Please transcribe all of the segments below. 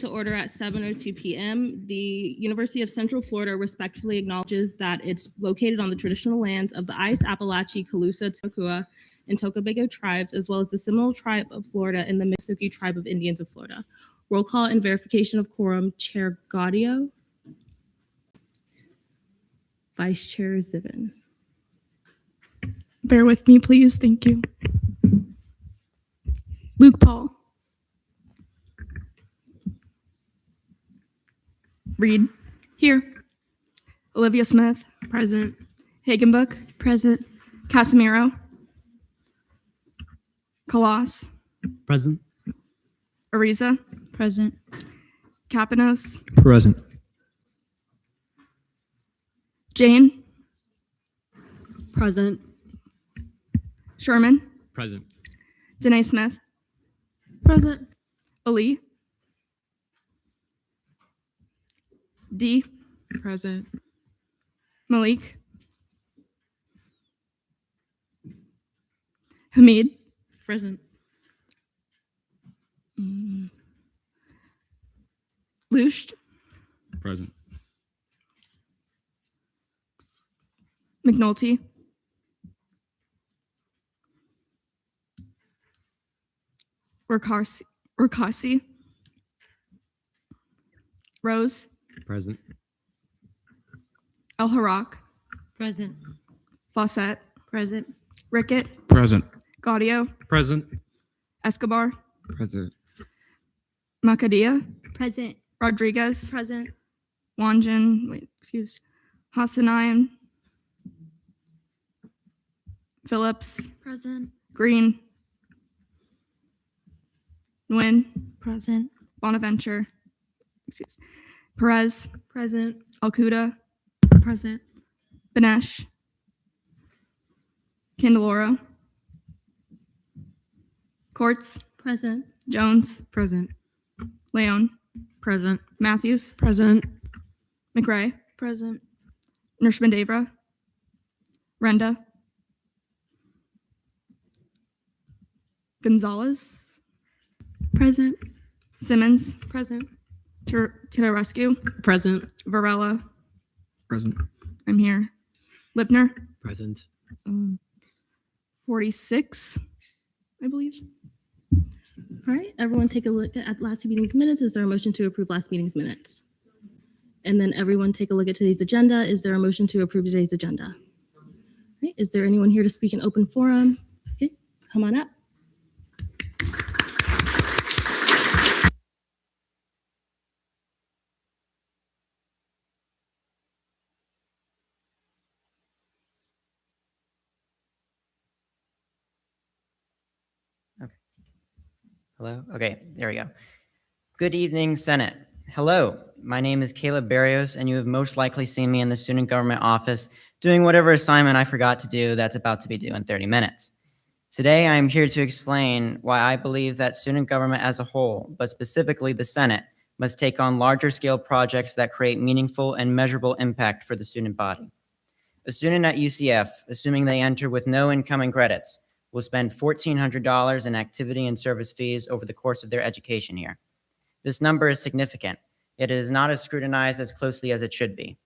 To order at 7:02 p.m. The University of Central Florida respectfully acknowledges that it's located on the traditional lands of the Ice, Appalachee, Calusa, Toccoa, and Tocobago tribes, as well as the Seminole Tribe of Florida and the Miccosukee Tribe of Indians of Florida. Roll call and verification of quorum. Chair Gaudio. Vice Chair Zivin. Bear with me, please. Thank you. Luke Paul. Reed. Here. Olivia Smith. Present. Hagenbuck. Present. Casimiro. Kalas. Present. Ariza. Present. Kapanos. Present. Jane. Present. Sherman. Present. Danae Smith. Present. Ali. D. Present. Malik. Hamid. Present. Lush. Present. McNulty. Rakasi. Rose. Present. El Harak. Present. Fawcett. Present. Rickett. Present. Gaudio. Present. Escobar. Present. Macadia. Present. Rodriguez. Present. Wanjan. Hassanayan. Phillips. Present. Green. Nguyen. Present. Bonaventure. Perez. Present. Alcuda. Present. Benesh. Candeloro. Courts. Present. Jones. Present. Leon. Present. Matthews. Present. McRae. Present. Nurshmandavra. Renda. Gonzalez. Present. Simmons. Present. Rescue. Present. Varela. Present. I'm here. Lipner. Present. 46, I believe. All right, everyone take a look at last meeting's minutes. Is there a motion to approve last meeting's minutes? And then everyone take a look at today's agenda. Is there a motion to approve today's agenda? All right, is there anyone here to speak in open forum? Okay, come on up. Hello? Okay, there we go. Good evening, Senate. Hello, my name is Caleb Barrios, and you have most likely seen me in the student government office doing whatever assignment I forgot to do that's about to be due in 30 minutes. Today, I am here to explain why I believe that student government as a whole, but specifically the Senate, must take on larger scale projects that create meaningful and measurable impact for the student body. A student at UCF, assuming they enter with no incoming credits, will spend $1,400 in activity and service fees over the course of their education year. This number is significant, yet it is not as scrutinized as closely as it should be.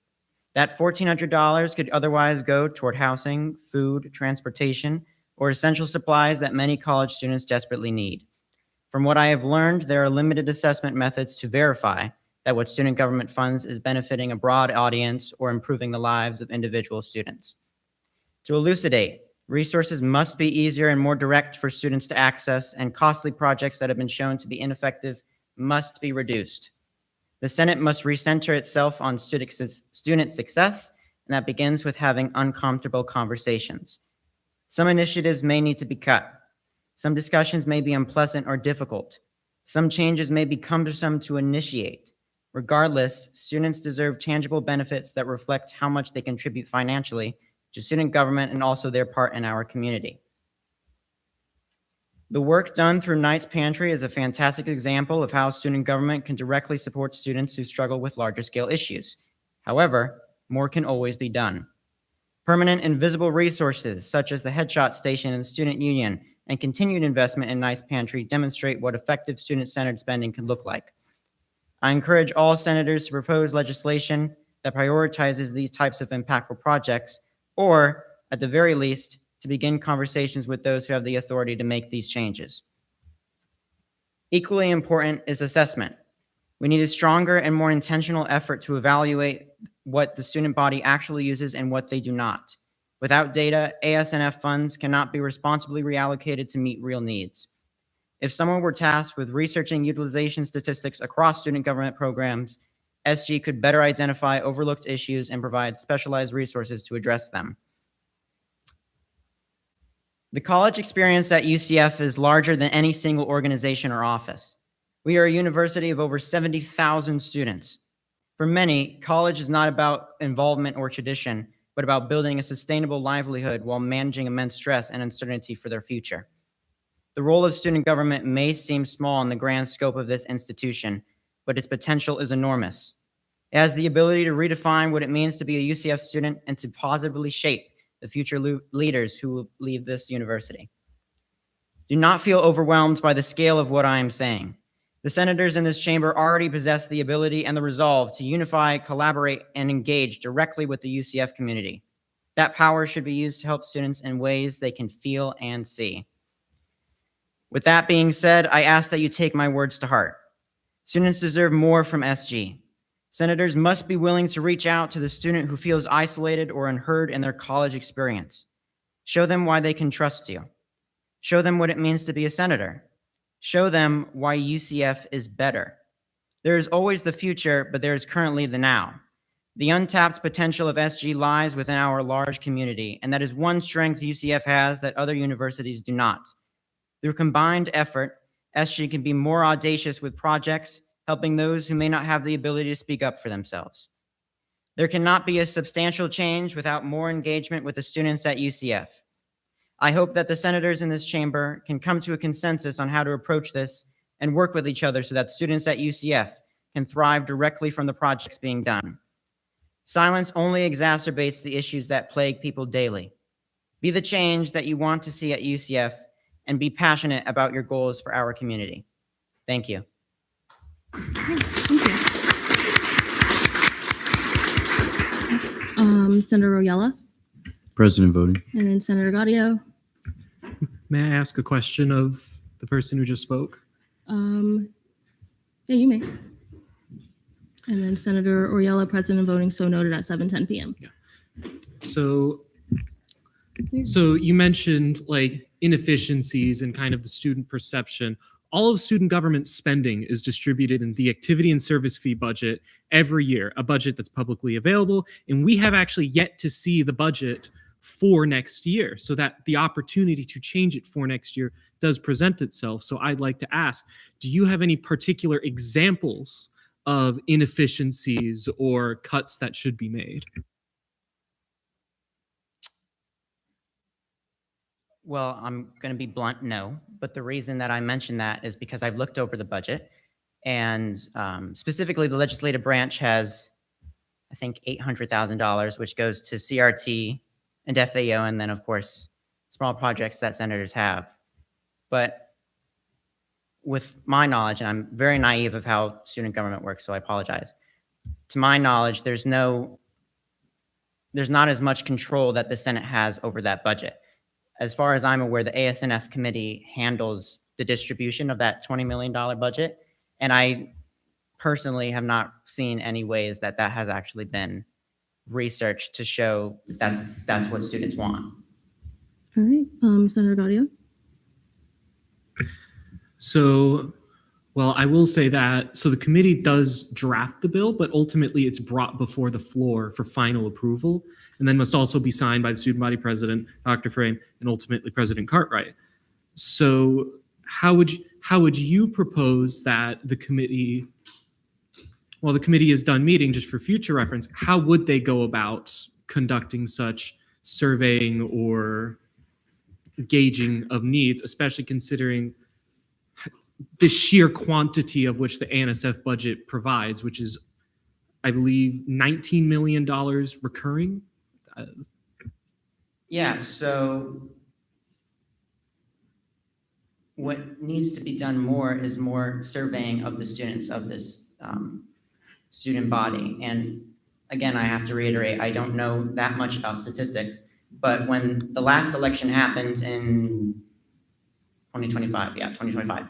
That $1,400 could otherwise go toward housing, food, transportation, or essential supplies that many college students desperately need. From what I have learned, there are limited assessment methods to verify that what student government funds is benefiting a broad audience or improving the lives of individual students. To elucidate, resources must be easier and more direct for students to access, and costly projects that have been shown to be ineffective must be reduced. The Senate must recenter itself on student success, and that begins with having uncomfortable conversations. Some initiatives may need to be cut. Some discussions may be unpleasant or difficult. Some changes may be cumbersome to initiate. Regardless, students deserve tangible benefits that reflect how much they contribute financially to student government and also their part in our community. The work done through Knights Pantry is a fantastic example of how student government can directly support students who struggle with larger scale issues. However, more can always be done. Permanent and visible resources, such as the Headshot Station and the Student Union, and continued investment in Knights Pantry demonstrate what effective student-centered spending can look like. I encourage all senators to propose legislation that prioritizes these types of impactful projects, or at the very least, to begin conversations with those who have the authority to make these changes. Equally important is assessment. We need a stronger and more intentional effort to evaluate what the student body actually uses and what they do not. Without data, ASNF funds cannot be responsibly reallocated to meet real needs. If someone were tasked with researching utilization statistics across student government programs, SG could better identify overlooked issues and provide specialized resources to address them. The college experience at UCF is larger than any single organization or office. We are a university of over 70,000 students. For many, college is not about involvement or tradition, but about building a sustainable livelihood while managing immense stress and uncertainty for their future. The role of student government may seem small in the grand scope of this institution, but its potential is enormous. It has the ability to redefine what it means to be a UCF student and to positively shape the future leaders who will leave this university. Do not feel overwhelmed by the scale of what I am saying. The senators in this chamber already possess the ability and the resolve to unify, collaborate, and engage directly with the UCF community. That power should be used to help students in ways they can feel and see. With that being said, I ask that you take my words to heart. Students deserve more from SG. Senators must be willing to reach out to the student who feels isolated or unheard in their college experience. Show them why they can trust you. Show them what it means to be a senator. Show them why UCF is better. There is always the future, but there is currently the now. The untapped potential of SG lies within our large community, and that is one strength UCF has that other universities do not. Through combined effort, SG can be more audacious with projects, helping those who may not have the ability to speak up for themselves. There cannot be a substantial change without more engagement with the students at UCF. I hope that the senators in this chamber can come to a consensus on how to approach this and work with each other so that students at UCF can thrive directly from the projects being done. Silence only exacerbates the issues that plague people daily. Be the change that you want to see at UCF and be passionate about your goals for our community. Thank you. Senator Royella, President voting. and then Senator Gaudio. May I ask a question of the person who just spoke? Yeah, you may. And then Senator Oriella, President voting, so noted at 7:10 p.m. So you mentioned like inefficiencies and kind of the student perception. All of student government spending is distributed in the activity and service fee budget every year, a budget that's publicly available. And we have actually yet to see the budget for next year, so that the opportunity to change it for next year does present itself. So I'd like to ask, do you have any particular examples of inefficiencies or cuts that should be made? Well, I'm going to be blunt, no. But the reason that I mention that is because I've looked over the budget, and specifically the legislative branch has, I think, $800,000, which goes to CRT and FAO, and then, of course, small projects that senators have. But with my knowledge, and I'm very naive of how student government works, so I apologize. To my knowledge, there's not as much control that the Senate has over that budget. As far as I'm aware, the ASNF committee handles the distribution of that $20 million budget. And I personally have not seen any ways that that has actually been researched to show that's what students want. All right, Senator Gaudio. So, well, I will say that, so the committee does draft the bill, but ultimately it's brought before the floor for final approval, and then must also be signed by the student body president, Dr. Frame, and ultimately President Cartwright. So how would you propose that the committee, while the committee is done meeting, just for future reference, how would they go about conducting such surveying or gauging of needs, especially considering the sheer quantity of which the ANSF budget provides, which is, I believe, $19 million recurring? Yeah, so what needs to be done more is more surveying of the students of this student body. And again, I have to reiterate, I don't know that much about statistics, but when the last election happened in 2025,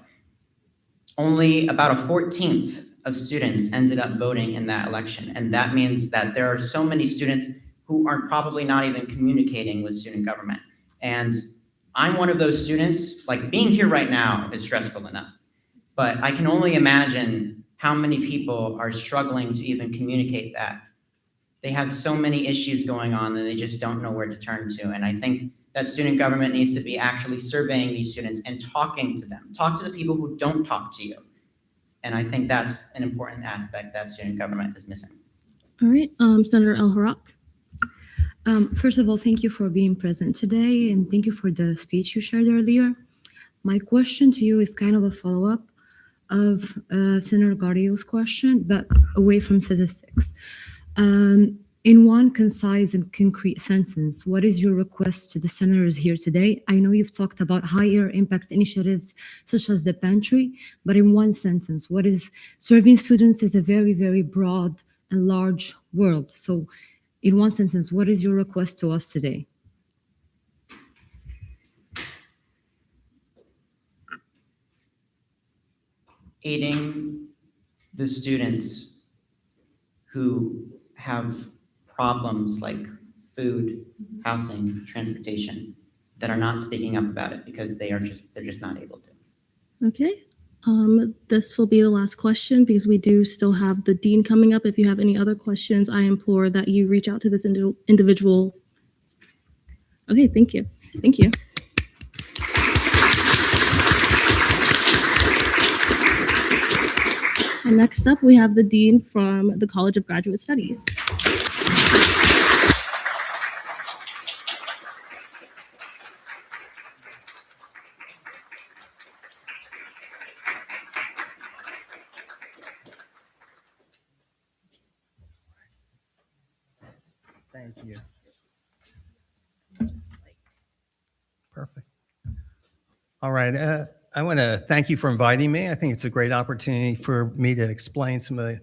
only about a 14th of students ended up voting in that election. And that means that there are so many students who are probably not even communicating with student government. And I'm one of those students. Like, being here right now is stressful enough, but I can only imagine how many people are struggling to even communicate that. They have so many issues going on that they just don't know where to turn to. And I think that student government needs to be actually surveying these students and talking to them. Talk to the people who don't talk to you. And I think that's an important aspect that student government is missing. All right, Senator El-Harak. First of all, thank you for being present today, and thank you for the speech you shared earlier. My question to you is kind of a follow-up of Senator Gardio's question, but away from statistics. In one concise and concrete sentence, what is your request to the senators here today? I know you've talked about higher impact initiatives such as the pantry, but in one sentence, what is serving students is a very, very broad and large world. So in one sentence, what is your request to us today? Aiding the students who have problems like food, housing, transportation, that are not speaking up about it because they're just not able to. Okay, this will be the last question because we do still have the dean coming up. If you have any other questions, I implore that you reach out to this individual. Okay, thank you. Thank you. And next up, we have the dean from the College of Graduate Studies. Thank you. Perfect. All right. I want to thank you for inviting me. I think it's a great opportunity for me to explain some of the,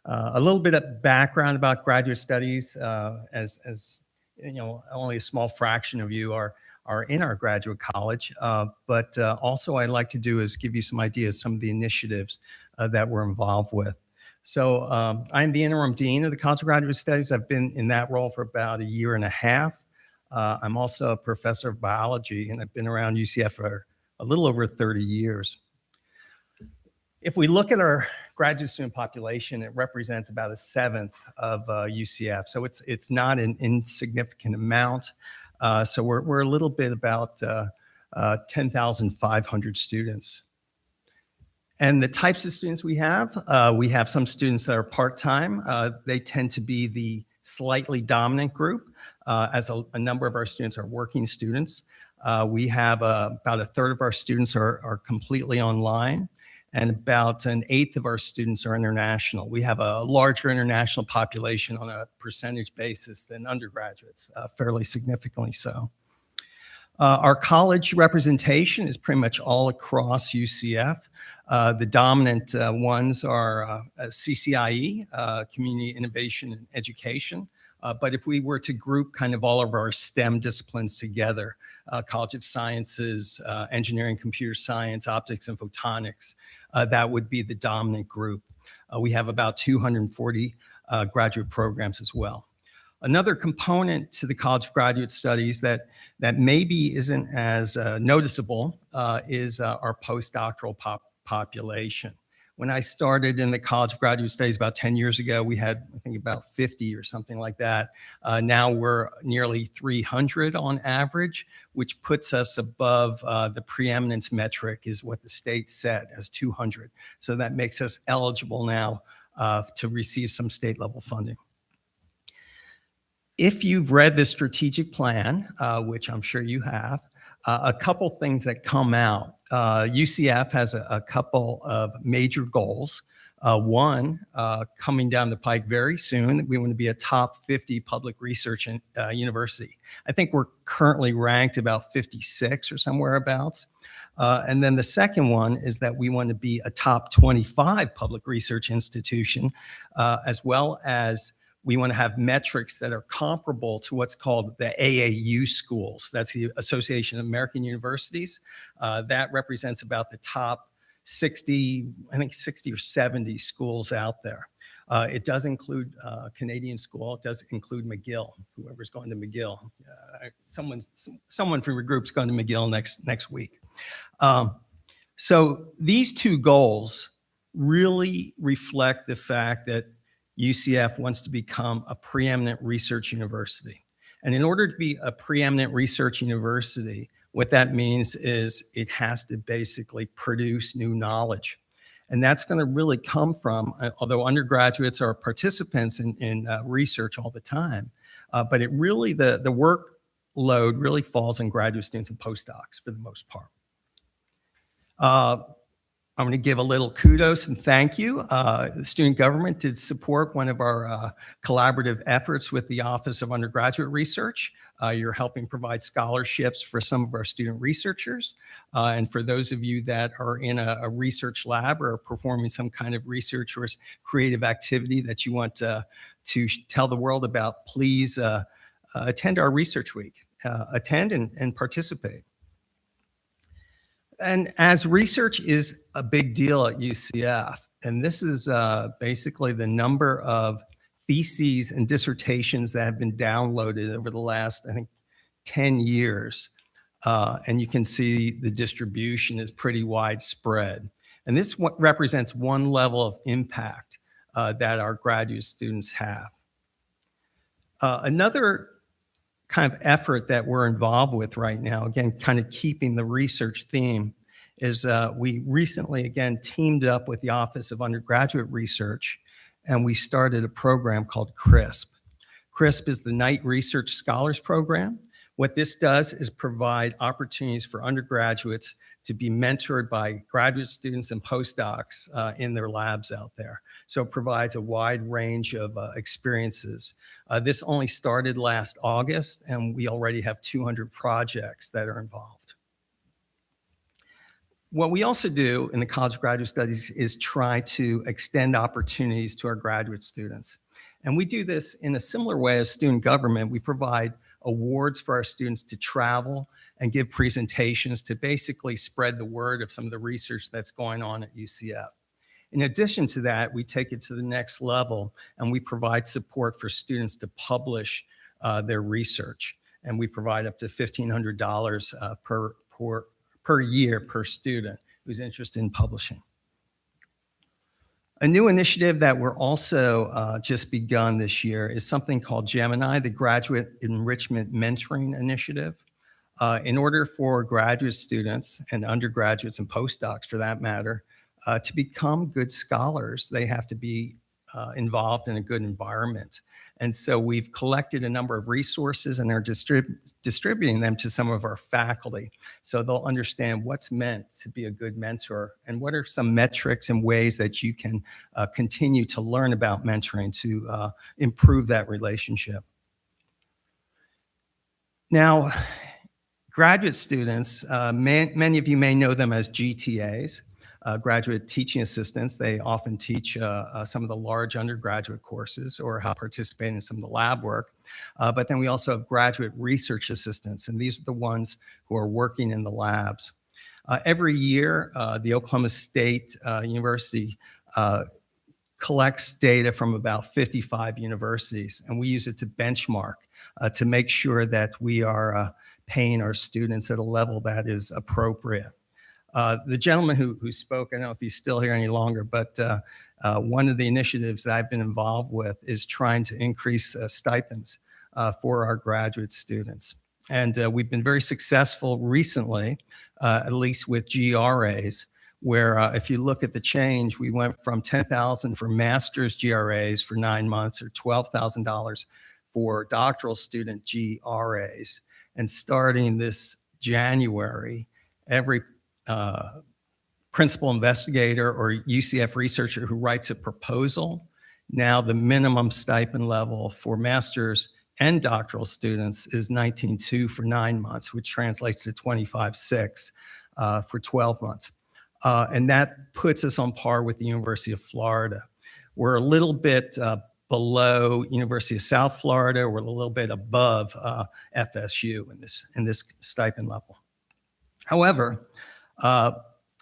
a little bit of background about graduate studies. As you know, only a small fraction of you are in our graduate college. But also I'd like to do is give you some ideas, some of the initiatives that we're involved with. So I'm the interim dean of the College of Graduate Studies. I've been in that role for about 1.5 years. I'm also a professor of biology, and I've been around UCF for a little over 30 years. If we look at our graduate student population, it represents about 1/7 of UCF. So it's not an insignificant amount. So we're a little bit about 10,500 students. And the types of students we have some students that are part-time. They tend to be the slightly dominant group, as a number of our students are working students. We have about 1/3 of our students are completely online, and about 1/8 of our students are international. We have a larger international population on a percentage basis than undergraduates, fairly significantly so. Our college representation is pretty much all across UCF. The dominant ones are CCIE, Community Innovation and Education. But if we were to group kind of all of our STEM disciplines together, College of Sciences, Engineering, Computer Science, Optics, and Photonics, that would be the dominant group. We have about 240 graduate programs as well. Another component to the College of Graduate Studies that maybe isn't as noticeable is our postdoctoral population. When I started in the College of Graduate Studies about 10 years ago, we had, I think, about 50 or something like that. Now we're nearly 300 on average, which puts us above the preeminence metric is what the state set as 200. So that makes us eligible now to receive some state level funding. If you've read the strategic plan, which I'm sure you have, a couple things that come out. UCF has a couple of major goals. One, coming down the pike very soon, we want to be a top 50 public research university. I think we're currently ranked about 56 or somewhere abouts. And then the second one is that we want to be a top 25 public research institution, as well as we want to have metrics that are comparable to what's called the AAU schools. That's the Association of American Universities. That represents about the top 60, I think 60 or 70 schools out there. It does include Canadian School. It does include McGill, whoever's going to McGill. Someone from your group's going to McGill next week. So these two goals really reflect the fact that UCF wants to become a preeminent research university. And in order to be a preeminent research university, what that means is it has to basically produce new knowledge. And that's going to really come from, although undergraduates are participants in research all the time, but it really, the workload really falls on graduate students and postdocs for the most part. I'm going to give a little kudos and thank you. The student government did support one of our collaborative efforts with the Office of Undergraduate Research. You're helping provide scholarships for some of our student researchers. And for those of you that are in a research lab or performing some kind of research or creative activity that you want to tell the world about, please attend our research week. Attend and participate. And as research is a big deal at UCF, and this is basically the number of theses and dissertations that have been downloaded over the last, I think, 10 years. And you can see the distribution is pretty widespread. And this represents one level of impact that our graduate students have. Another kind of effort that we're involved with right now, again, kind of keeping the research theme, is we recently, again, teamed up with the Office of Undergraduate Research, and we started a program called CRISP. CRISP is the Knight Research Scholars Program. What this does is provide opportunities for undergraduates to be mentored by graduate students and postdocs in their labs out there. So it provides a wide range of experiences. This only started last August, and we already have 200 projects that are involved. What we also do in the College of Graduate Studies is try to extend opportunities to our graduate students. And we do this in a similar way as student government. We provide awards for our students to travel and give presentations to basically spread the word of some of the research that's going on at UCF. In addition to that, we take it to the next level and we provide support for students to publish their research. And we provide up to $1,500 per year per student who's interested in publishing. A new initiative that we're also just begun this year is something called Gemini, the Graduate Enrichment Mentoring Initiative. In order for graduate students and undergraduates and postdocs for that matter, to become good scholars, they have to be involved in a good environment. And so we've collected a number of resources and are distributing them to some of our faculty so they'll understand what's meant to be a good mentor and what are some metrics and ways that you can continue to learn about mentoring to improve that relationship. Now, graduate students, many of you may know them as GTAs. Graduate teaching assistants. They often teach some of the large undergraduate courses or help participate in some of the lab work. But then we also have graduate research assistants, and these are the ones who are working in the labs. Every year, the Oklahoma State University collects data from about 55 universities, and we use it to benchmark to make sure that we are paying our students at a level that is appropriate. The gentleman who spoke, I don't know if he's still here any longer, but one of the initiatives that I've been involved with is trying to increase stipends for our graduate students. And we've been very successful recently, at least with GRAs, where if you look at the change, we went from $10,000 for master's GRAs for 9 months or $12,000 for doctoral student GRAs. And starting this January, every principal investigator or UCF researcher who writes a proposal, now the minimum stipend level for master's and doctoral students is $19,200 for 9 months, which translates to $25,600 for 12 months. And that puts us on par with the University of Florida. We're a little bit below University of South Florida. We're a little bit above FSU in this stipend level. However,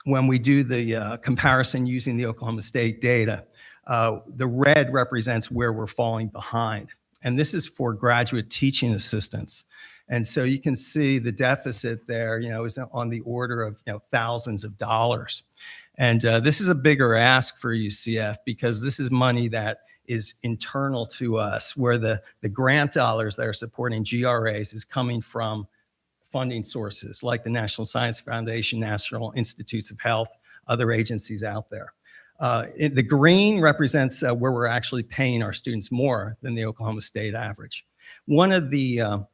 when we do the comparison using the Oklahoma State data, the red represents where we're falling behind. And this is for graduate teaching assistants. And so you can see the deficit there, is on the order of, thousands of dollars. And this is a bigger ask for UCF because this is money that is internal to us, where the grant dollars that are supporting GRAs is coming from funding sources like the National Science Foundation, National Institutes of Health, other agencies out there. The green represents where we're actually paying our students more than the Oklahoma State average. One of the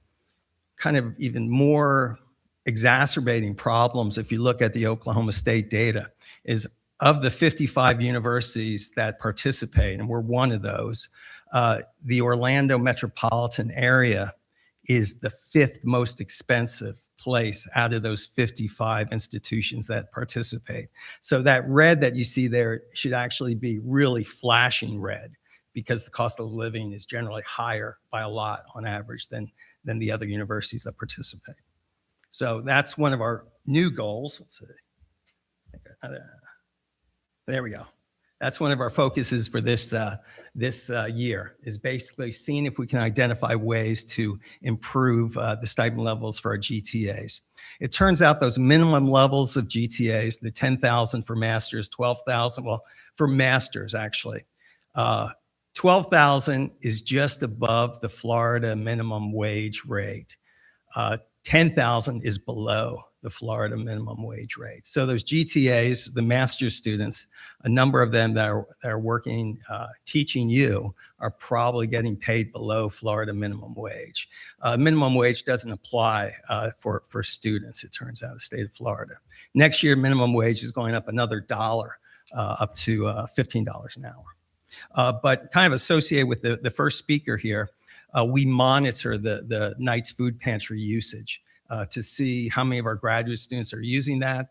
kind of even more exacerbating problems, if you look at the Oklahoma State data, is of the 55 universities that participate, and we're one of those, the Orlando metropolitan area is the 5th most expensive place out of those 55 institutions that participate. So that red that you see there should actually be really flashing red because the cost of living is generally higher by a lot on average than the other universities that participate. So that's one of our new goals. Let's see. There we go. That's one of our focuses for this year, is basically seeing if we can identify ways to improve the stipend levels for our GTAs. It turns out those minimum levels of GTAs, the 10,000 for masters, 12,000, well, for masters actually, 12,000 is just above the Florida minimum wage rate. 10,000 is below the Florida minimum wage rate. So those GTAs, the master's students, a number of them that are working, teaching you, are probably getting paid below Florida minimum wage. Minimum wage doesn't apply for students, it turns out, in the state of Florida. Next year, minimum wage is going up another $1, up to $15 an hour. But kind of associated with the first speaker here, we monitor the Knights Food Pantry usage to see how many of our graduate students are using that,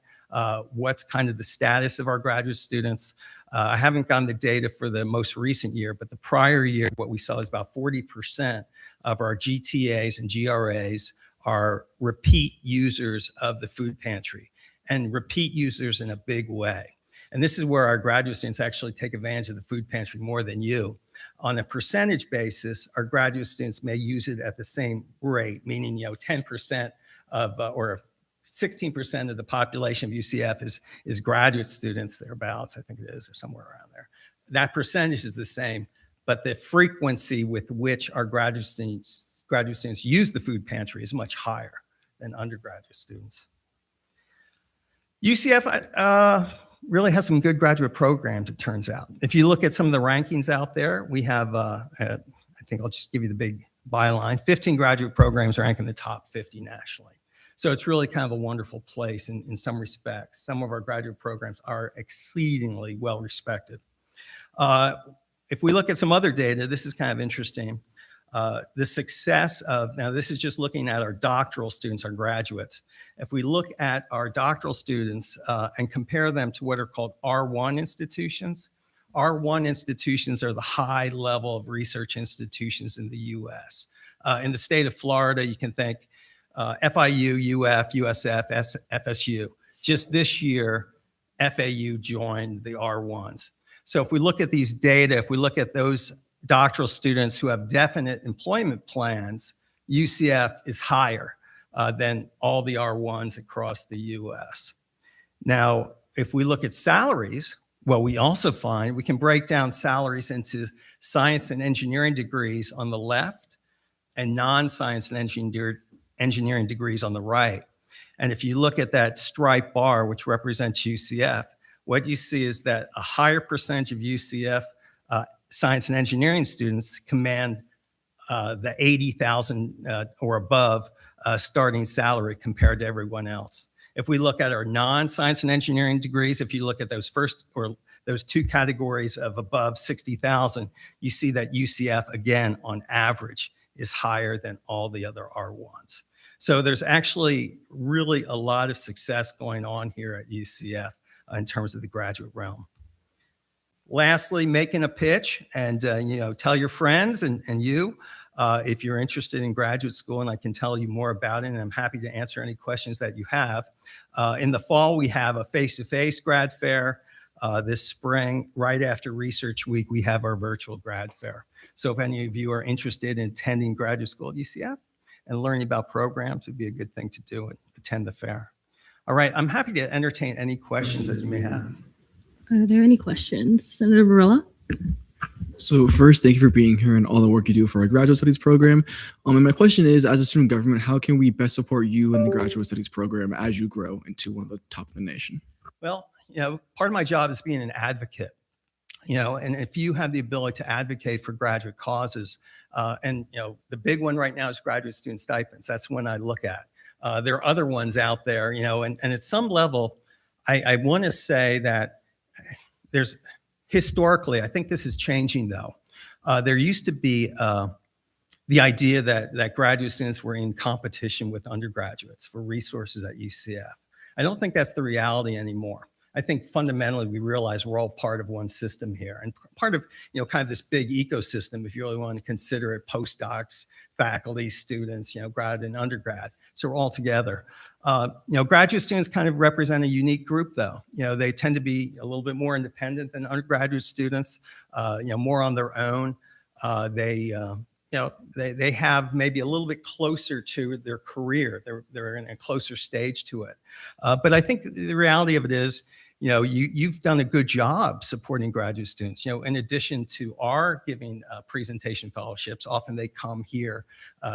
what's kind of the status of our graduate students. I haven't gotten the data for the most recent year, but the prior year, what we saw is about 40% of our GTAs and GRAs are repeat users of the food pantry, and repeat users in a big way. And this is where our graduate students actually take advantage of the food pantry more than you. On a percentage basis, our graduate students may use it at the same rate, meaning 10% of or 16% of the population of UCF is graduate students, thereabouts, I think it is, or somewhere around there. That percentage is the same, but the frequency with which our graduate students use the food pantry is much higher than undergraduate students. UCF really has some good graduate programs, it turns out. If you look at some of the rankings out there, we have, I think I'll just give you the big byline, 15 graduate programs rank in the top 50 nationally. So it's really kind of a wonderful place in some respects. Some of our graduate programs are exceedingly well respected. If we look at some other data, this is kind of interesting. The success of, now this is just looking at our doctoral students, our graduates. If we look at our doctoral students and compare them to what are called R1 institutions, R1 institutions are the high level of research institutions in the US. In the state of Florida, you can think FIU, UF, USF, FSU. Just this year, FAU joined the R1s. So if we look at these data, if we look at those doctoral students who have definite employment plans, UCF is higher than all the R1s across the US. Now, if we look at salaries, well, we also find we can break down salaries into science and engineering degrees on the left and non-science and engineering degrees on the right. And if you look at that striped bar, which represents UCF, what you see is that a higher percentage of UCF science and engineering students command the $80,000 or above starting salary compared to everyone else. If we look at our non-science and engineering degrees, if you look at those first or those two categories of above 60,000, you see that UCF, again, on average, is higher than all the other R1s. So there's actually really a lot of success going on here at UCF in terms of the graduate realm. Lastly, making a pitch and, tell your friends and you if you're interested in graduate school, and I can tell you more about it, and I'm happy to answer any questions that you have. In the fall, we have a face-to-face grad fair. This spring, right after Research Week, we have our virtual grad fair. So if any of you are interested in attending graduate school at UCF and learning about programs, it'd be a good thing to do and attend the fair. All right, I'm happy to entertain any questions that you may have. Are there any questions? Senator Barilla? So first, thank you for being here and all the work you do for our graduate studies program. And my question is, as a student government, how can we best support you in the graduate studies program as you grow into one of the top of the nation? Well, part of my job is being an advocate, and if you have the ability to advocate for graduate causes, and, the big one right now is graduate student stipends. That's one I look at. There are other ones out there, and at some level, I want to say that there's historically, I think this is changing though. There used to be the idea that graduate students were in competition with undergraduates for resources at UCF. I don't think that's the reality anymore. I think fundamentally we realize we're all part of one system here and part of, kind of this big ecosystem, if you really want to consider it, postdocs, faculty, students, grad and undergrad. So we're all together. Graduate students kind of represent a unique group though. They tend to be a little bit more independent than undergraduate students, more on their own. They have maybe a little bit closer to their career. They're in a closer stage to it. But I think the reality of it is, you've done a good job supporting graduate students. In addition to our giving presentation fellowships, often they come here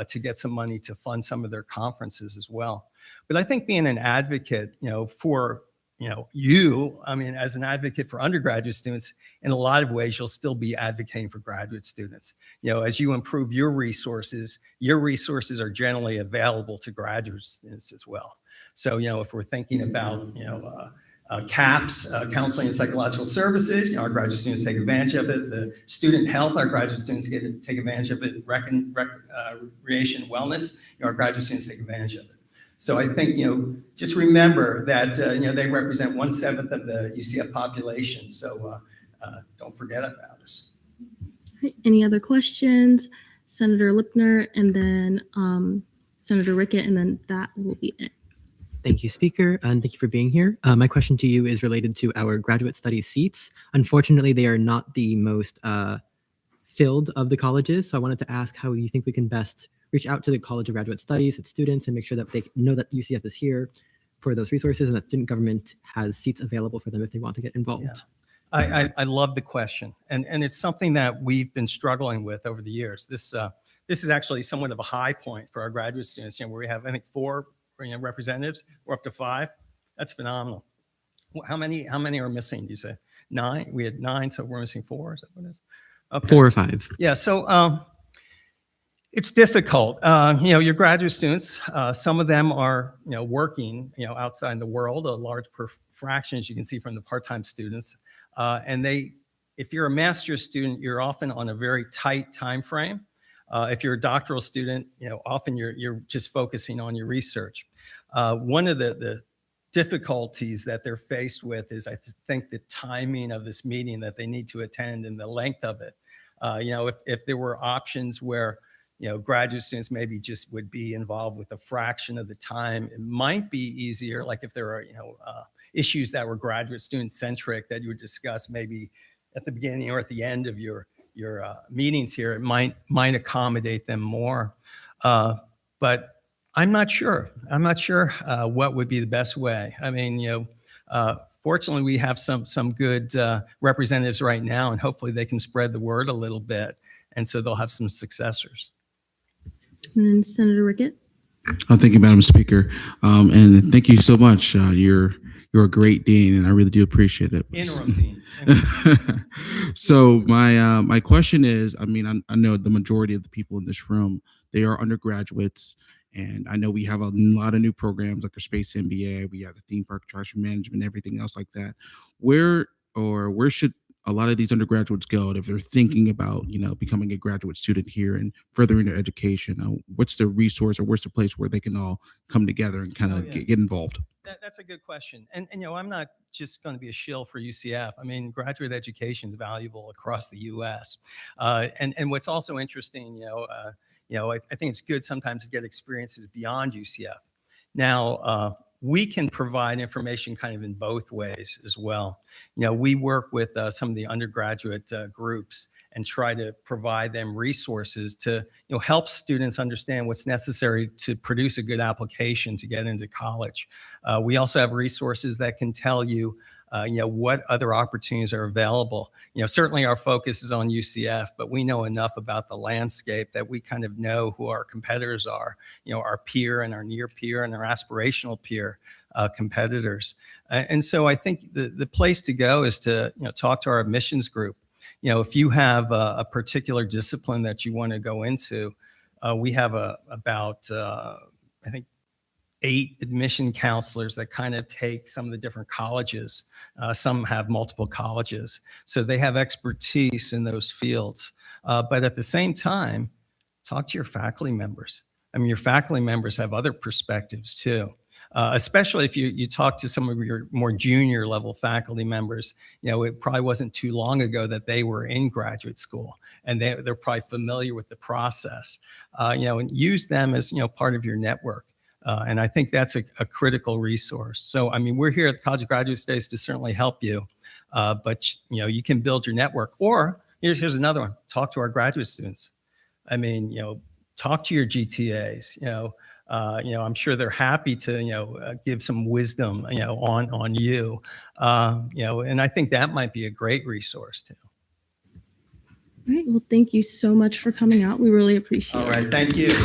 to get some money to fund some of their conferences as well. But I think being an advocate, for as an advocate for undergraduate students, in a lot of ways, you'll still be advocating for graduate students. As you improve your resources are generally available to graduate students as well. So, if we're thinking about, CAPS, counseling and psychological services, our graduate students take advantage of it. The student health, our graduate students get to take advantage of it. Recreation and wellness, our graduate students take advantage of it. So I think, just remember that, they represent 1/7 of the UCF population. So don't forget about us. Any other questions? Senator Lipner and then Senator Rickett, and then that will be it. Thank you, Speaker, and thank you for being here. My question to you is related to our graduate studies seats. Unfortunately, they are not the most filled of the colleges, so I wanted to ask how you think we can best reach out to the College of Graduate Studies, its students, and make sure that they know that UCF is here for those resources and that student government has seats available for them if they want to get involved. Yeah. I love the question, and it's something that we've been struggling with over the years. This is actually somewhat of a high point for our graduate students, where we have, I think, 4 representatives. We're up to 5. That's phenomenal. How many are missing? Do you say 9? We had 9, so we're missing 4. Is that what it is? Okay. 4 or 5. Yeah. So it's difficult. Your graduate students, some of them are, working, outside in the world. A large fraction, as you can see from the part-time students, and if you're a master's student, you're often on a very tight time frame. If you're a doctoral student, often you're just focusing on your research. One of the difficulties that they're faced with is, I think, the timing of this meeting that they need to attend and the length of it. If there were options where, graduate students maybe just would be involved with a fraction of the time, it might be easier. Like if there are, issues that were graduate student centric that you would discuss maybe at the beginning or at the end of your meetings here, it might accommodate them more. But I'm not sure. What would be the best way. I mean, fortunately, we have some good representatives right now, and hopefully they can spread the word a little bit, and so they'll have some successors. And then Senator Rickett. Thank you, Madam Speaker, and thank you so much. You're a great dean, and I really do appreciate it. Interim dean. So my question is, I mean, I know the majority of the people in this room, they are undergraduates, and I know we have a lot of new programs like our Space MBA, we have the theme park attraction management, everything else like that. Where should a lot of these undergraduates go, and if they're thinking about, becoming a graduate student here and furthering their education, what's the resource or where's the place where they can all come together and kind of get involved? That's a good question. And I'm not just going to be a shill for UCF. I mean, graduate education is valuable across the U.S. And what's also interesting, I think it's good sometimes to get experiences beyond UCF. Now, we can provide information kind of in both ways as well. We work with some of the undergraduate groups and try to provide them resources to help students understand what's necessary to produce a good application to get into college. We also have resources that can tell you what other opportunities are available. Certainly our focus is on UCF, but we know enough about the landscape that we kind of know who our competitors are, our peer and our near peer and our aspirational peer competitors. And so I think the place to go is to talk to our admissions group. If you have a particular discipline that you want to go into, we have about, I think, 8 admission counselors that kind of take some of the different colleges. Some have multiple colleges, so they have expertise in those fields. But at the same time, talk to your faculty members. I mean, your faculty members have other perspectives too. Especially if you talk to some of your more junior level faculty members, it probably wasn't too long ago that they were in graduate school and they're probably familiar with the process, and use them as, part of your network. And I think that's a critical resource. So, I mean, we're here at the College of Graduate Studies to certainly help you, but you can build your network. Or here's another one, talk to our graduate students. I mean, talk to your GTAs, I'm sure they're happy to, give some wisdom, on you, and I think that might be a great resource too. All right. Well, thank you so much for coming out. We really appreciate it. All right. Thank you.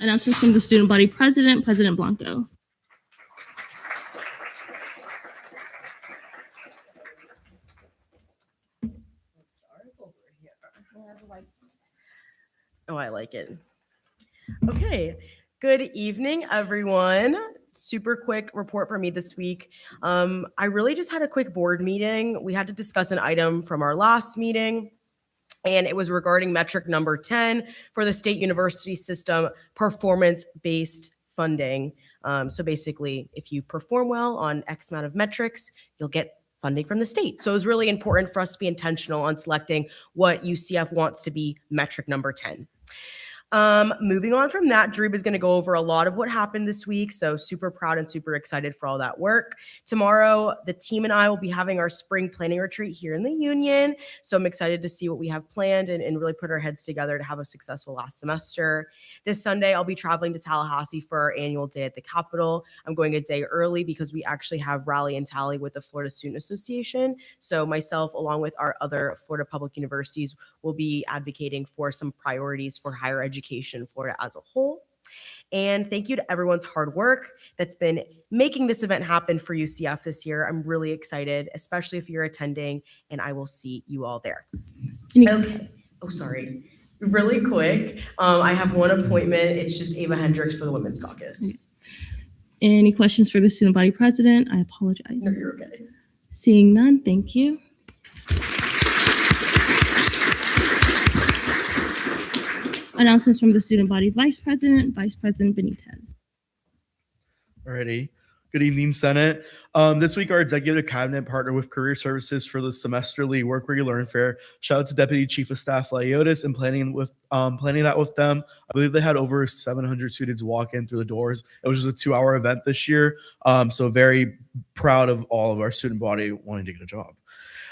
Announcements from the student body president, President Blanco. Oh, I like it. Okay. Good evening, everyone. Super quick report for me this week. I really just had a quick board meeting. We had to discuss an item from our last meeting, and it was regarding metric number 10 for the state university system performance-based funding. So basically, if you perform well on X amount of metrics, you'll get funding from the state. So it was really important for us to be intentional on selecting what UCF wants to be metric number 10. Moving on from that, Drew is going to go over a lot of what happened this week. So super proud and super excited for all that work. Tomorrow, the team and I will be having our spring planning retreat here in the Union. So I'm excited to see what we have planned and really put our heads together to have a successful last semester. This Sunday, I'll be traveling to Tallahassee for our annual day at the Capitol. I'm going a day early because we actually have rally and tally with the Florida Student Association. So myself, along with our other Florida public universities, will be advocating for some priorities for higher education in Florida as a whole. And thank you to everyone's hard work that's been making this event happen for UCF this year. I'm really excited, especially if you're attending, and I will see you all there. Okay. Oh, sorry. Really quick. I have one appointment. It's just Ava Hendricks for the Women's Caucus. Any questions for the student body president? I apologize. No, you're okay. Seeing none, thank you. Announcements from the student body vice president, Vice President Benitez. Alrighty. Good evening, Senate. This week, our executive cabinet partnered with Career Services for the semesterly Work Where You Learn Fair. Shout out to Deputy Chief of Staff Laiotis and planning that with them. I believe they had over 700 students walk in through the doors. It was just a 2-hour event this year. So very proud of all of our student body wanting to get a job.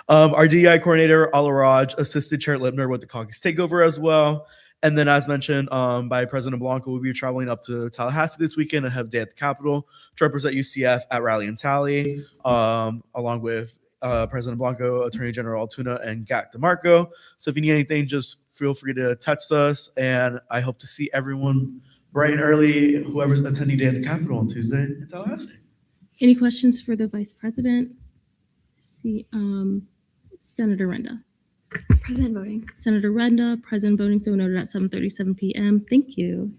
Our DEI coordinator, Alaraj, assisted Chair Lipner with the caucus takeover as well. And then, as mentioned by President Blanco, we'll be traveling up to Tallahassee this weekend and have day at the Capitol to represent UCF at Rally and Tally, along with President Blanco, Attorney General Altuna, and Gat DeMarco. So if you need anything, just feel free to text us. And I hope to see everyone bright and early, whoever's attending day at the Capitol on Tuesday in Tallahassee. Any questions for the vice president? See, Senator Renda. Present voting. Senator Renda, present voting, so noted at 7:37 p.m. Thank you.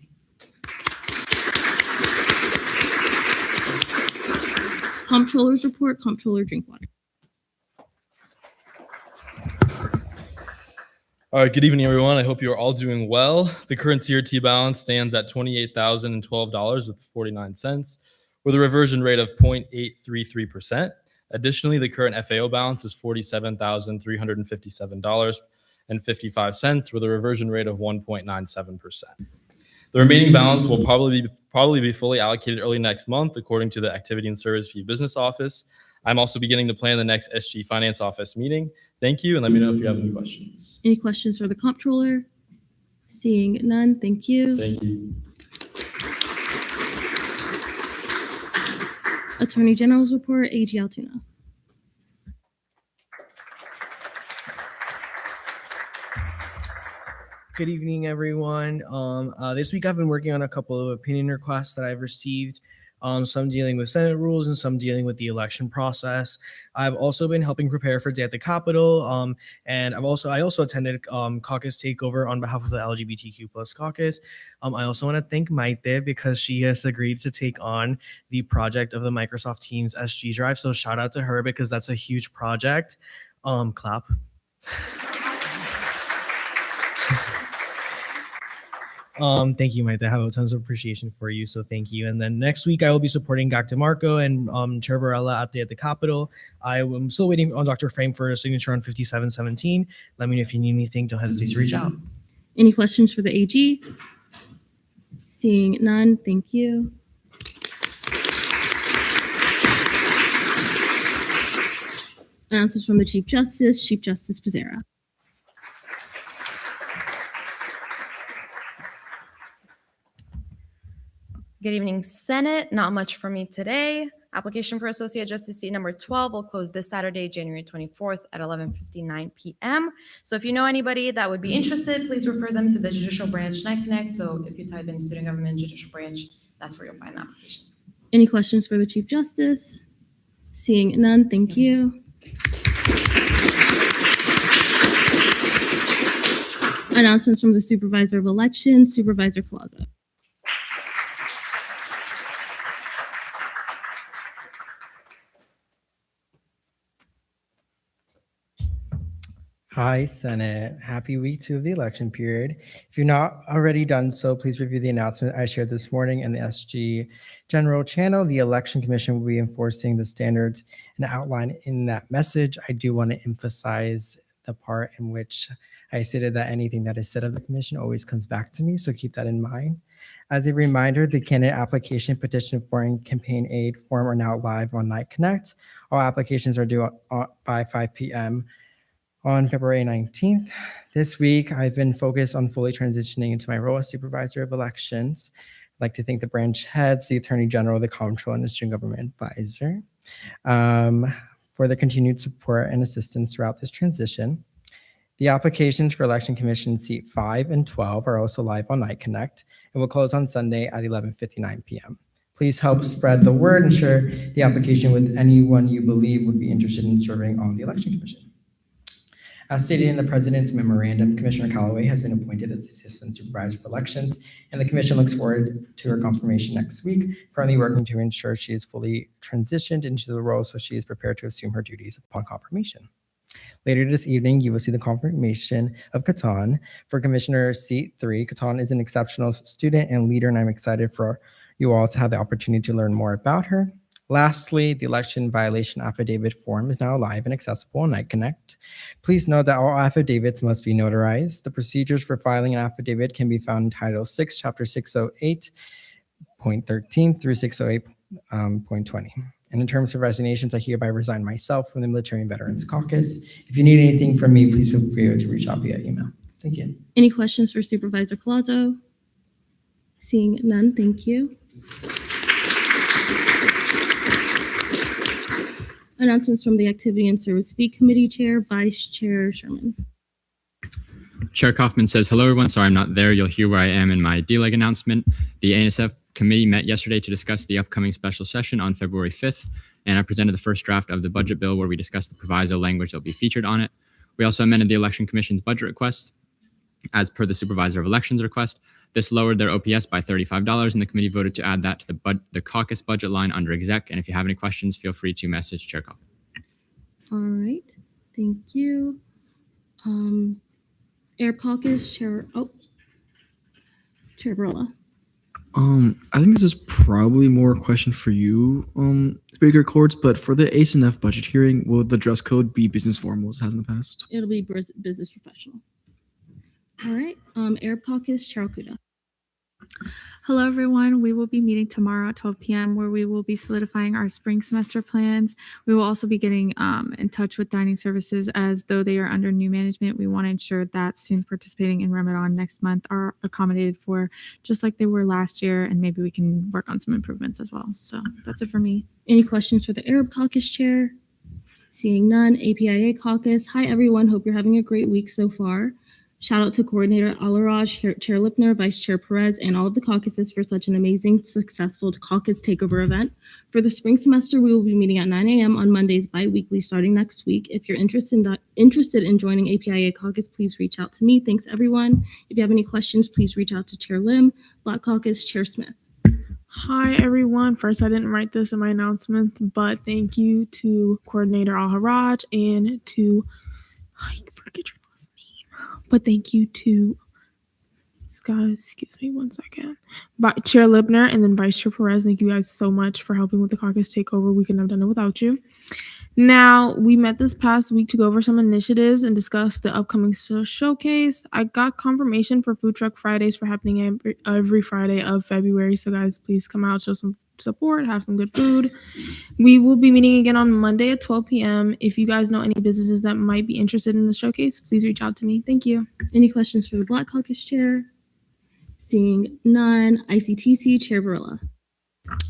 Comptroller's report, Comptroller Drinkwater. All right, good evening, everyone. I hope you are all doing well. The current CRT balance stands at $28,012.49, with a reversion rate of 0.833%. Additionally, the current FAO balance is $47,357.55, with a reversion rate of 1.97%. The remaining balance will probably be fully allocated early next month, according to the Activity and Service Fee Business Office. I'm also beginning to plan the next SG Finance Office meeting. Thank you, and let me know if you have any questions. Any questions for the Comptroller? Seeing none, thank you. Thank you. Attorney General's report, AG Altoona. Good evening, everyone. This week I've been working on a couple of opinion requests that I've received, some dealing with Senate rules and some dealing with the election process. I've also been helping prepare for Day at the Capitol, and I also attended caucus takeover on behalf of the LGBTQ+ caucus. I also want to thank Maite because she has agreed to take on the project of the Microsoft Teams SG Drive. So shout out to her because that's a huge project. Clap. Thank you, Maite. I have tons of appreciation for you, so thank you. And then next week, I will be supporting Dr. Marco and Chair Varela at the Capitol. I am still waiting on Dr. Frame for a signature on 5717. Let me know if you need anything. Don't hesitate to reach out. Any questions for the AG? Seeing none, thank you. Announcements from the Chief Justice Pizzera. Good evening, Senate. Not much for me today. Application for Associate Justice seat number 12 will close this Saturday, January 24th at 11:59 p.m. So if you know anybody that would be interested, please refer them to the Judicial Branch Night Connect. So if you type in Student Government Judicial Branch, that's where you'll find the application. Any questions for the Chief Justice? Seeing none, thank you. Announcements from the Supervisor of Elections, Supervisor Collazo. Hi, Senate. Happy week 2 of the election period. If you've not already done so, please review the announcement I shared this morning in the SG General channel. The Election Commission will be enforcing the standards and outline in that message. I do want to emphasize the part in which I stated that anything that is said of the commission always comes back to me, so keep that in mind. As a reminder, the candidate application, petition for, and campaign aid form are now live on Night Connect. All applications are due by 5 p.m. on February 19th. This week, I've been focused on fully transitioning into my role as Supervisor of Elections. I'd like to thank the branch heads, the Attorney General, the Comptroller, and the Student Government Advisor for their continued support and assistance throughout this transition. The applications for Election Commission seat 5 and 12 are also live on Night Connect and will close on Sunday at 11:59 p.m. Please help spread the word and share the application with anyone you believe would be interested in serving on the Election Commission. As stated in the President's memorandum, Commissioner Callaway has been appointed as Assistant Supervisor of Elections, and the Commission looks forward to her confirmation next week, currently working to ensure she is fully transitioned into the role so she is prepared to assume her duties upon confirmation. Later this evening, you will see the confirmation of Katan for Commissioner Seat 3. Katan is an exceptional student and leader, and I'm excited for you all to have the opportunity to learn more about her. Lastly, the election violation affidavit form is now live and accessible on Night Connect. Please note that all affidavits must be notarized. The procedures for filing an affidavit can be found in Title 6, Chapter 608.13 through 608.20. And in terms of resignations, I hereby resign myself from the Military and Veterans Caucus. If you need anything from me, please feel free to reach out via email. Thank you. Any questions for Supervisor Collazo? Seeing none, thank you. Announcements from the Activity and Service Fee Committee Chair, Vice Chair Sherman. Chair Kaufman says, hello, everyone. Sorry I'm not there. You'll hear where I am in my DLEG announcement. The ANSF committee met yesterday to discuss the upcoming special session on February 5th, and I presented the first draft of the budget bill where we discussed the proviso language that will be featured on it. We also amended the Election Commission's budget request as per the Supervisor of Elections request. This lowered their OPS by $35, and the committee voted to add that to the caucus budget line under exec. And if you have any questions, feel free to message Chair Coffin. All right, thank you. Arab Caucus Chair. Chair Barilla. I think this is probably more a question for you, Speaker Courts, but for the ACE and F budget hearing, will the dress code be business formal as it has in the past? It'll be business professional. All right, Arab Caucus Chair Okuda. Hello, everyone. We will be meeting tomorrow at 12 p.m. where we will be solidifying our spring semester plans. We will also be getting in touch with dining services as though they are under new management. We want to ensure that students participating in Ramadan next month are accommodated for just like they were last year, and maybe we can work on some improvements as well. So that's it for me. Any questions for the Arab Caucus Chair? Seeing none, APIA Caucus. Hi, everyone. Hope you're having a great week so far. Shout out to Coordinator Alaraj, Chair Lipner, Vice Chair Perez, and all of the caucuses for such an amazing, successful caucus takeover event. For the spring semester, we will be meeting at 9 a.m. on Mondays bi-weekly starting next week. If you're interested in joining APIA Caucus, please reach out to me. Thanks, everyone. If you have any questions, please reach out to Chair Lim, Black Caucus, Chair Smith. Hi, everyone. First, I didn't write this in my announcement, but thank you to Coordinator Al-Haraj and to, I forget your last name, but thank you to, guys, excuse me one second, Chair Lipner and then Vice Chair Perez. Thank you guys so much for helping with the caucus takeover. We couldn't have done it without you. Now, we met this past week to go over some initiatives and discuss the upcoming showcase. I got confirmation for Food Truck Fridays for happening every Friday of February. So guys, please come out, show some support, have some good food. We will be meeting again on Monday at 12 p.m. If you guys know any businesses that might be interested in the showcase, please reach out to me. Thank you. Any questions for the Black Caucus Chair? Seeing none, ICTC Chair Barilla.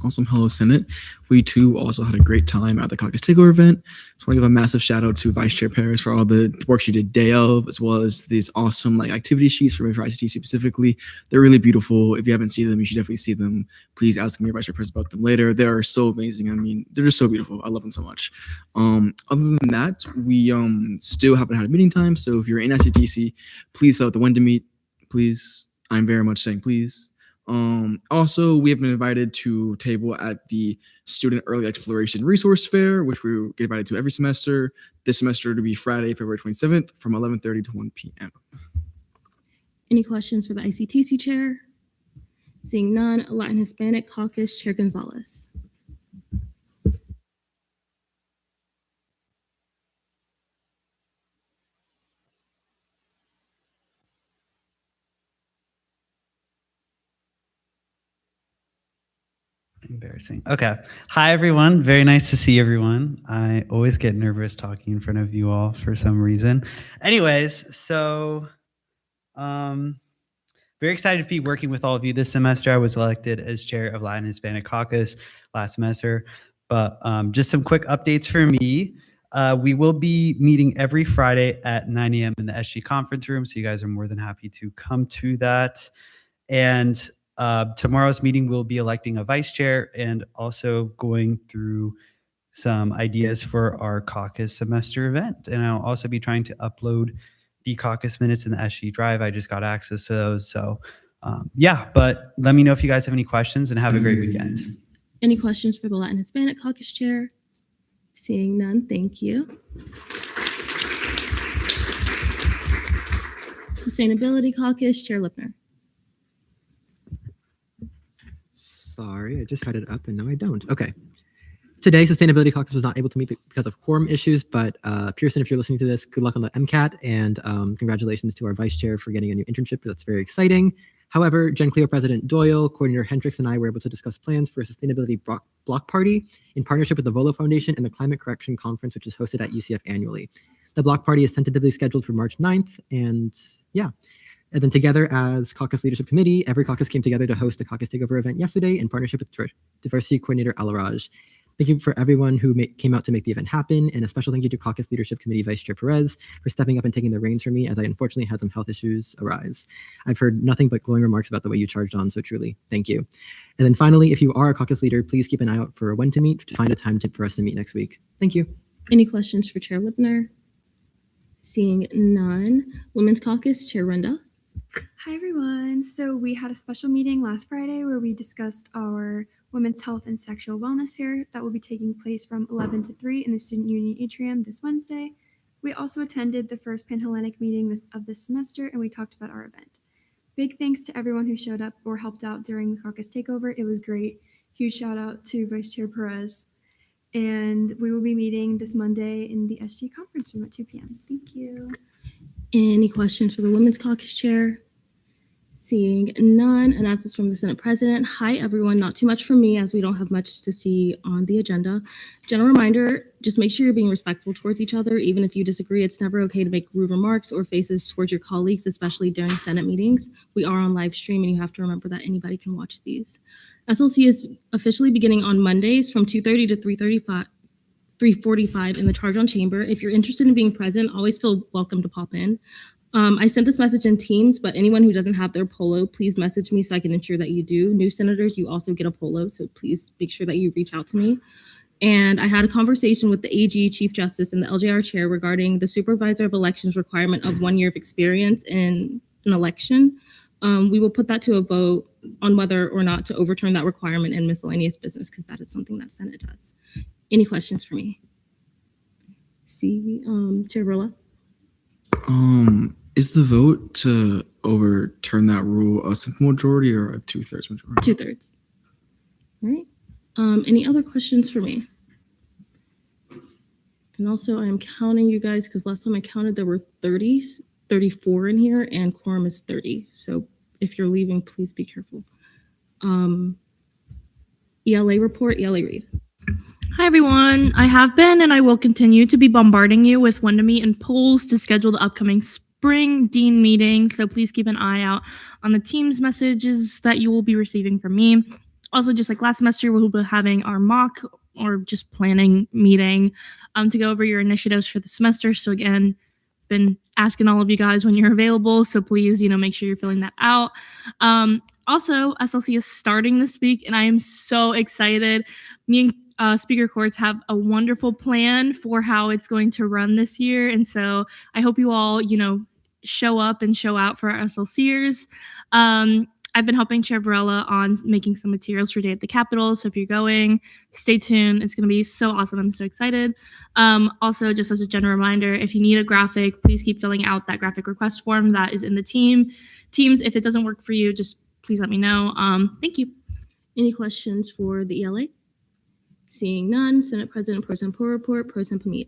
Awesome. Hello, Senate. We too also had a great time at the caucus takeover event. Just want to give a massive shout out to Vice Chair Paris for all the work she did day of, as well as these awesome activity sheets for ICTC specifically. They're really beautiful. If you haven't seen them, you should definitely see them. Please ask me or Vice Chair Paris about them later. They are so amazing. I mean, they're just so beautiful. I love them so much. Other than that, we still haven't had a meeting time. So if you're in ICTC, please fill out the when to meet. Please. I'm very much saying please. Also, we have been invited to table at the Student Early Exploration Resource Fair, which we get invited to every semester. This semester to be Friday, February 27th from 11:30 to 1 p.m. Any questions for the ICTC Chair? Seeing none, Latin Hispanic Caucus Chair Gonzalez. Embarrassing. Okay. Hi, everyone. Very nice to see everyone. I always get nervous talking in front of you all for some reason. Anyways, so very excited to be working with all of you this semester. I was elected as chair of Latin Hispanic Caucus last semester, but just some quick updates for me. We will be meeting every Friday at 9 a.m. in the SG conference room, so you guys are more than happy to come to that. And tomorrow's meeting, we'll be electing a vice chair and also going through some ideas for our caucus semester event. And I'll also be trying to upload the caucus minutes in the SG Drive. I just got access to those. So yeah, but let me know if you guys have any questions and have a great weekend. Any questions for the Latin Hispanic Caucus Chair? Seeing none, thank you. Sustainability Caucus Chair Lipner. Sorry, I just had it up and now I don't. Okay. Today, Sustainability Caucus was not able to meet because of quorum issues, but Pearson, if you're listening to this, good luck on the MCAT, and congratulations to our vice chair for getting a new internship. That's very exciting. However, Gen Cleo President Doyle, Coordinator Hendricks, and I were able to discuss plans for a sustainability block party in partnership with the Volo Foundation and the Climate Correction Conference, which is hosted at UCF annually. The block party is tentatively scheduled for March 9th, and yeah. And then together as Caucus Leadership Committee, every caucus came together to host a caucus takeover event yesterday in partnership with Diversity Coordinator Alaraj. Thank you for everyone who came out to make the event happen, and a special thank you to Caucus Leadership Committee Vice Chair Perez for stepping up and taking the reins for me as I unfortunately had some health issues arise. I've heard nothing but glowing remarks about the way you charged on, so truly, thank you. And then finally, if you are a caucus leader, please keep an eye out for when to meet to find a time for us to meet next week. Thank you. Any questions for Chair Lipner? Seeing none. Women's Caucus, Chair Renda. Hi, everyone. So we had a special meeting last Friday where we discussed our Women's Health and Sexual Wellness Fair that will be taking place from 11 to 3 in the Student Union Atrium this Wednesday. We also attended the first Panhellenic meeting of this semester, and we talked about our event. Big thanks to everyone who showed up or helped out during the caucus takeover. It was great. Huge shout out to Vice Chair Perez. And we will be meeting this Monday in the SG conference room at 2 p.m. Thank you. Any questions for the Women's Caucus Chair? Seeing none, announcements from the Senate President. Hi, everyone. Not too much from me as we don't have much to see on the agenda. General reminder, just make sure you're being respectful towards each other. Even if you disagree, it's never okay to make rude remarks or faces towards your colleagues, especially during Senate meetings. We are on live stream and you have to remember that anybody can watch these. SLC is officially beginning on Mondays from 2:30 to 3:45 in the Charge on Chamber. If you're interested in being present, always feel welcome to pop in. I sent this message in Teams, but anyone who doesn't have their polo, please message me so I can ensure that you do. New senators, you also get a polo, so please make sure that you reach out to me. And I had a conversation with the AG, Chief Justice, and the LJR Chair regarding the Supervisor of Elections requirement of 1 year of experience in an election. We will put that to a vote on whether or not to overturn that requirement in miscellaneous business, because that is something that Senate does. Any questions for me? See, Chair Rilla? Is the vote to overturn that rule a simple majority or a 2/3 majority? 2/3. All right. Any other questions for me? And also, I am counting you guys because last time I counted, there were 34 in here, and quorum is 30. So if you're leaving, please be careful. ELA report, ELA Reid. Hi, everyone. I have been and I will continue to be bombarding you with when to meet and polls to schedule the upcoming spring dean meeting. So please keep an eye out on the Teams messages that you will be receiving from me. Also, just like last semester, we'll be having our mock or just planning meeting to go over your initiatives for the semester. So again, been asking all of you guys when you're available. So please, make sure you're filling that out. Also, SLC is starting this week and I am so excited. Me and Speaker Courts have a wonderful plan for how it's going to run this year. And so I hope you all, show up and show out for our SLCers. I've been helping Chair Varela on making some materials for Day at the Capitol. So if you're going, stay tuned. It's going to be so awesome. I'm so excited. Also, just as a general reminder, if you need a graphic, please keep filling out that graphic request form that is in the Teams. If it doesn't work for you, just please let me know. Thank you. Any questions for the ELA? Seeing none, Senate President Pro Tempore report, Pro Tem Hamid.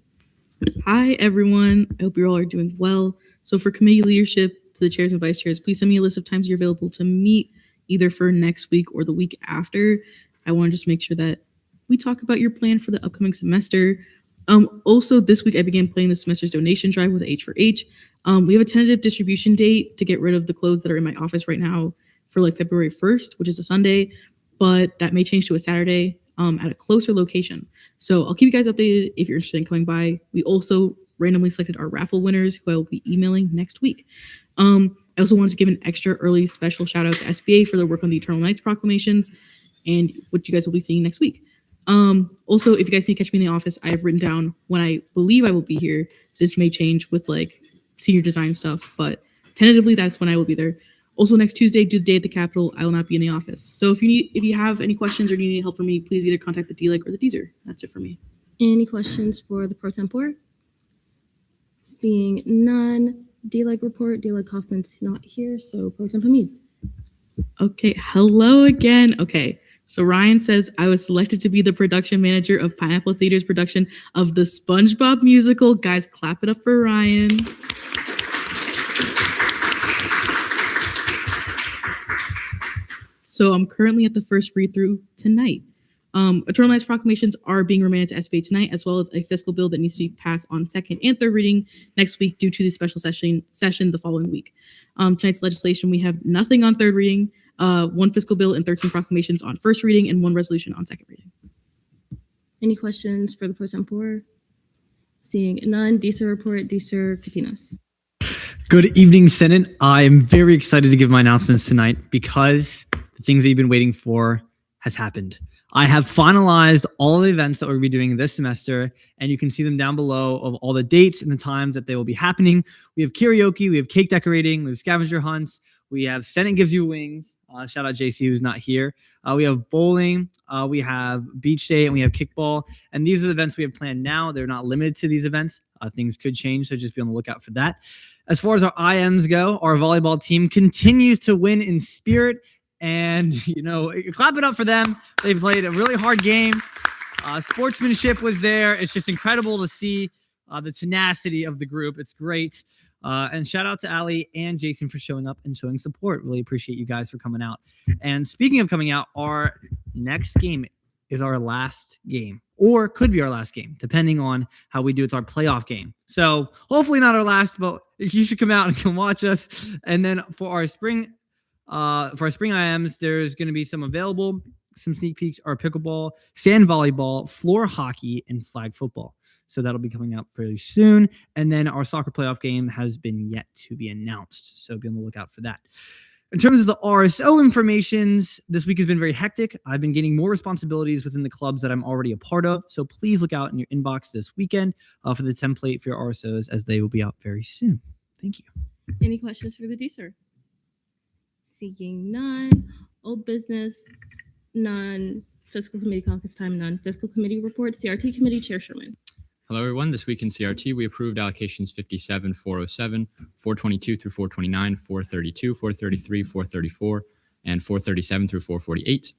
Hi, everyone. I hope you all are doing well. So for committee leadership, to the chairs and vice chairs, please send me a list of times you're available to meet either for next week or the week after. I want to just make sure that we talk about your plan for the upcoming semester. Also, this week I began planning the semester's donation drive with H4H. We have a tentative distribution date to get rid of the clothes that are in my office right now for February 1st, which is a Sunday, but that may change to a Saturday at a closer location. So I'll keep you guys updated if you're interested in coming by. We also randomly selected our raffle winners who I will be emailing next week. I also wanted to give an extra early special shout out to SBA for their work on the Eternal Nights proclamations and what you guys will be seeing next week. Also, if you guys need to catch me in the office, I have written down when I believe I will be here. This may change with senior design stuff, but tentatively that's when I will be there. Also, next Tuesday, due to Day at the Capitol, I will not be in the office. So if you have any questions or need any help from me, please either contact the DLEG or the DZER. That's it for me. Any questions for the Pro Tempore? Seeing none, DLEG report, DLEG Kaufman's not here, so Pro Tem Hamid. Okay, hello again. Okay, so Ryan says, I was selected to be the production manager of Pineapple Theater's production of the SpongeBob musical. Guys, clap it up for Ryan. So I'm currently at the first read through tonight. Eternal Nights proclamations are being remanded to SBA tonight, as well as a fiscal bill that needs to be passed on second and third reading next week due to the special session the following week. Tonight's legislation, we have nothing on third reading, one fiscal bill and 13 proclamations on first reading, and one resolution on second reading. Any questions for the Pro Tempore? Seeing none, DSER report, DSER Capinos. Good evening, Senate. I am very excited to give my announcements tonight because the things that you've been waiting for has happened. I have finalized all the events that we'll be doing this semester, and you can see them down below of all the dates and the times that they will be happening. We have karaoke, we have cake decorating, we have scavenger hunts, we have Senate Gives You Wings. Shout out JC who's not here. We have bowling, we have beach day, and we have kickball. And these are the events we have planned now. They're not limited to these events. Things could change, so just be on the lookout for that. As far as our IMs go, our volleyball team continues to win in spirit. And, clap it up for them. They played a really hard game. Sportsmanship was there. It's just incredible to see the tenacity of the group. It's great. And shout out to Ali and Jason for showing up and showing support. Really appreciate you guys for coming out. And speaking of coming out, our next game is our last game, or could be our last game, depending on how we do. It's our playoff game. So hopefully not our last, but you should come out and come watch us. And then for our spring IMs, there's going to be some available. Some sneak peeks are pickleball, sand volleyball, floor hockey, and flag football. So that'll be coming out fairly soon. And then our soccer playoff game has been yet to be announced. So be on the lookout for that. In terms of the RSO informations, this week has been very hectic. I've been getting more responsibilities within the clubs that I'm already a part of. So please look out in your inbox this weekend for the template for your RSOs, as they will be out very soon. Thank you. Any questions for the D, sir? Seeing none. Old business, none. Fiscal committee caucus time, none. Fiscal committee report, CRT committee chair Sherman. Hello, everyone. This week in CRT, we approved allocations 57, 407, 422 through 429, 432, 433, 434, and 437 through 448.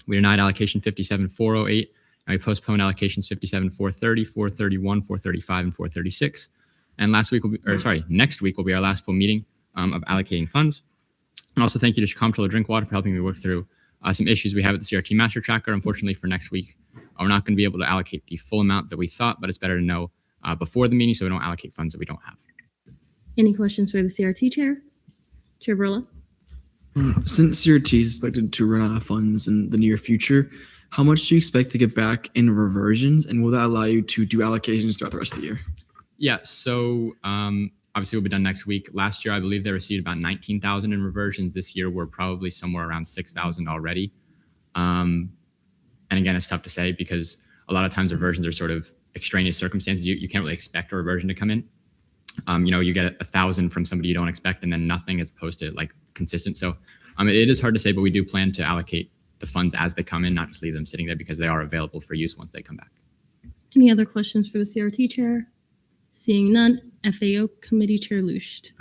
We denied allocation 57, 408, and we postponed allocations 57, 430, 431, 435, and 436. And next week will be our last full meeting of allocating funds. And also thank you to Comptroller Drinkwater for helping me work through some issues we have with the CRT Master Tracker. Unfortunately for next week, we're not going to be able to allocate the full amount that we thought, but it's better to know before the meeting so we don't allocate funds that we don't have. Any questions for the CRT chair? Chair Barilla? Since CRT is expected to run out of funds in the near future, how much do you expect to get back in reversions, and will that allow you to do allocations throughout the rest of the year? Yeah, so obviously will be done next week. Last year, I believe they received about 19,000 in reversions. This year, we're probably somewhere around 6,000 already. And again, it's tough to say because a lot of times reversions are sort of extraneous circumstances. You can't really expect a reversion to come in. You get 1,000 from somebody you don't expect and then nothing as opposed to like consistent. So it is hard to say, but we do plan to allocate the funds as they come in, not just leave them sitting there because they are available for use once they come back. Any other questions for the CRT chair? Seeing none, FAO committee chair Lucht.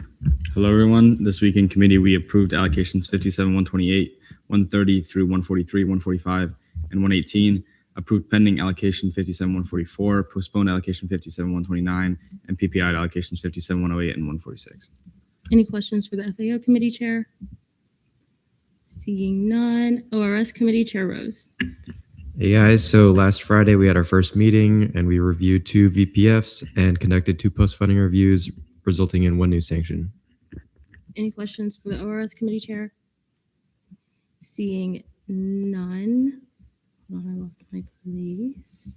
Hello, everyone. This week in committee, we approved allocations 57, 128, 130 through 143, 145, and 118. Approved pending allocation 57, 144, postponed allocation 57, 129, and PPI allocations 57, 108, and 146. Any questions for the FAO committee chair? Seeing none, ORS committee chair Rose. Hey guys, so last Friday we had our first meeting and we reviewed 2 VPFs and conducted 2 post-funding reviews, resulting in 1 new sanction. Any questions for the ORS committee chair? Seeing none. Hold on, I lost my place.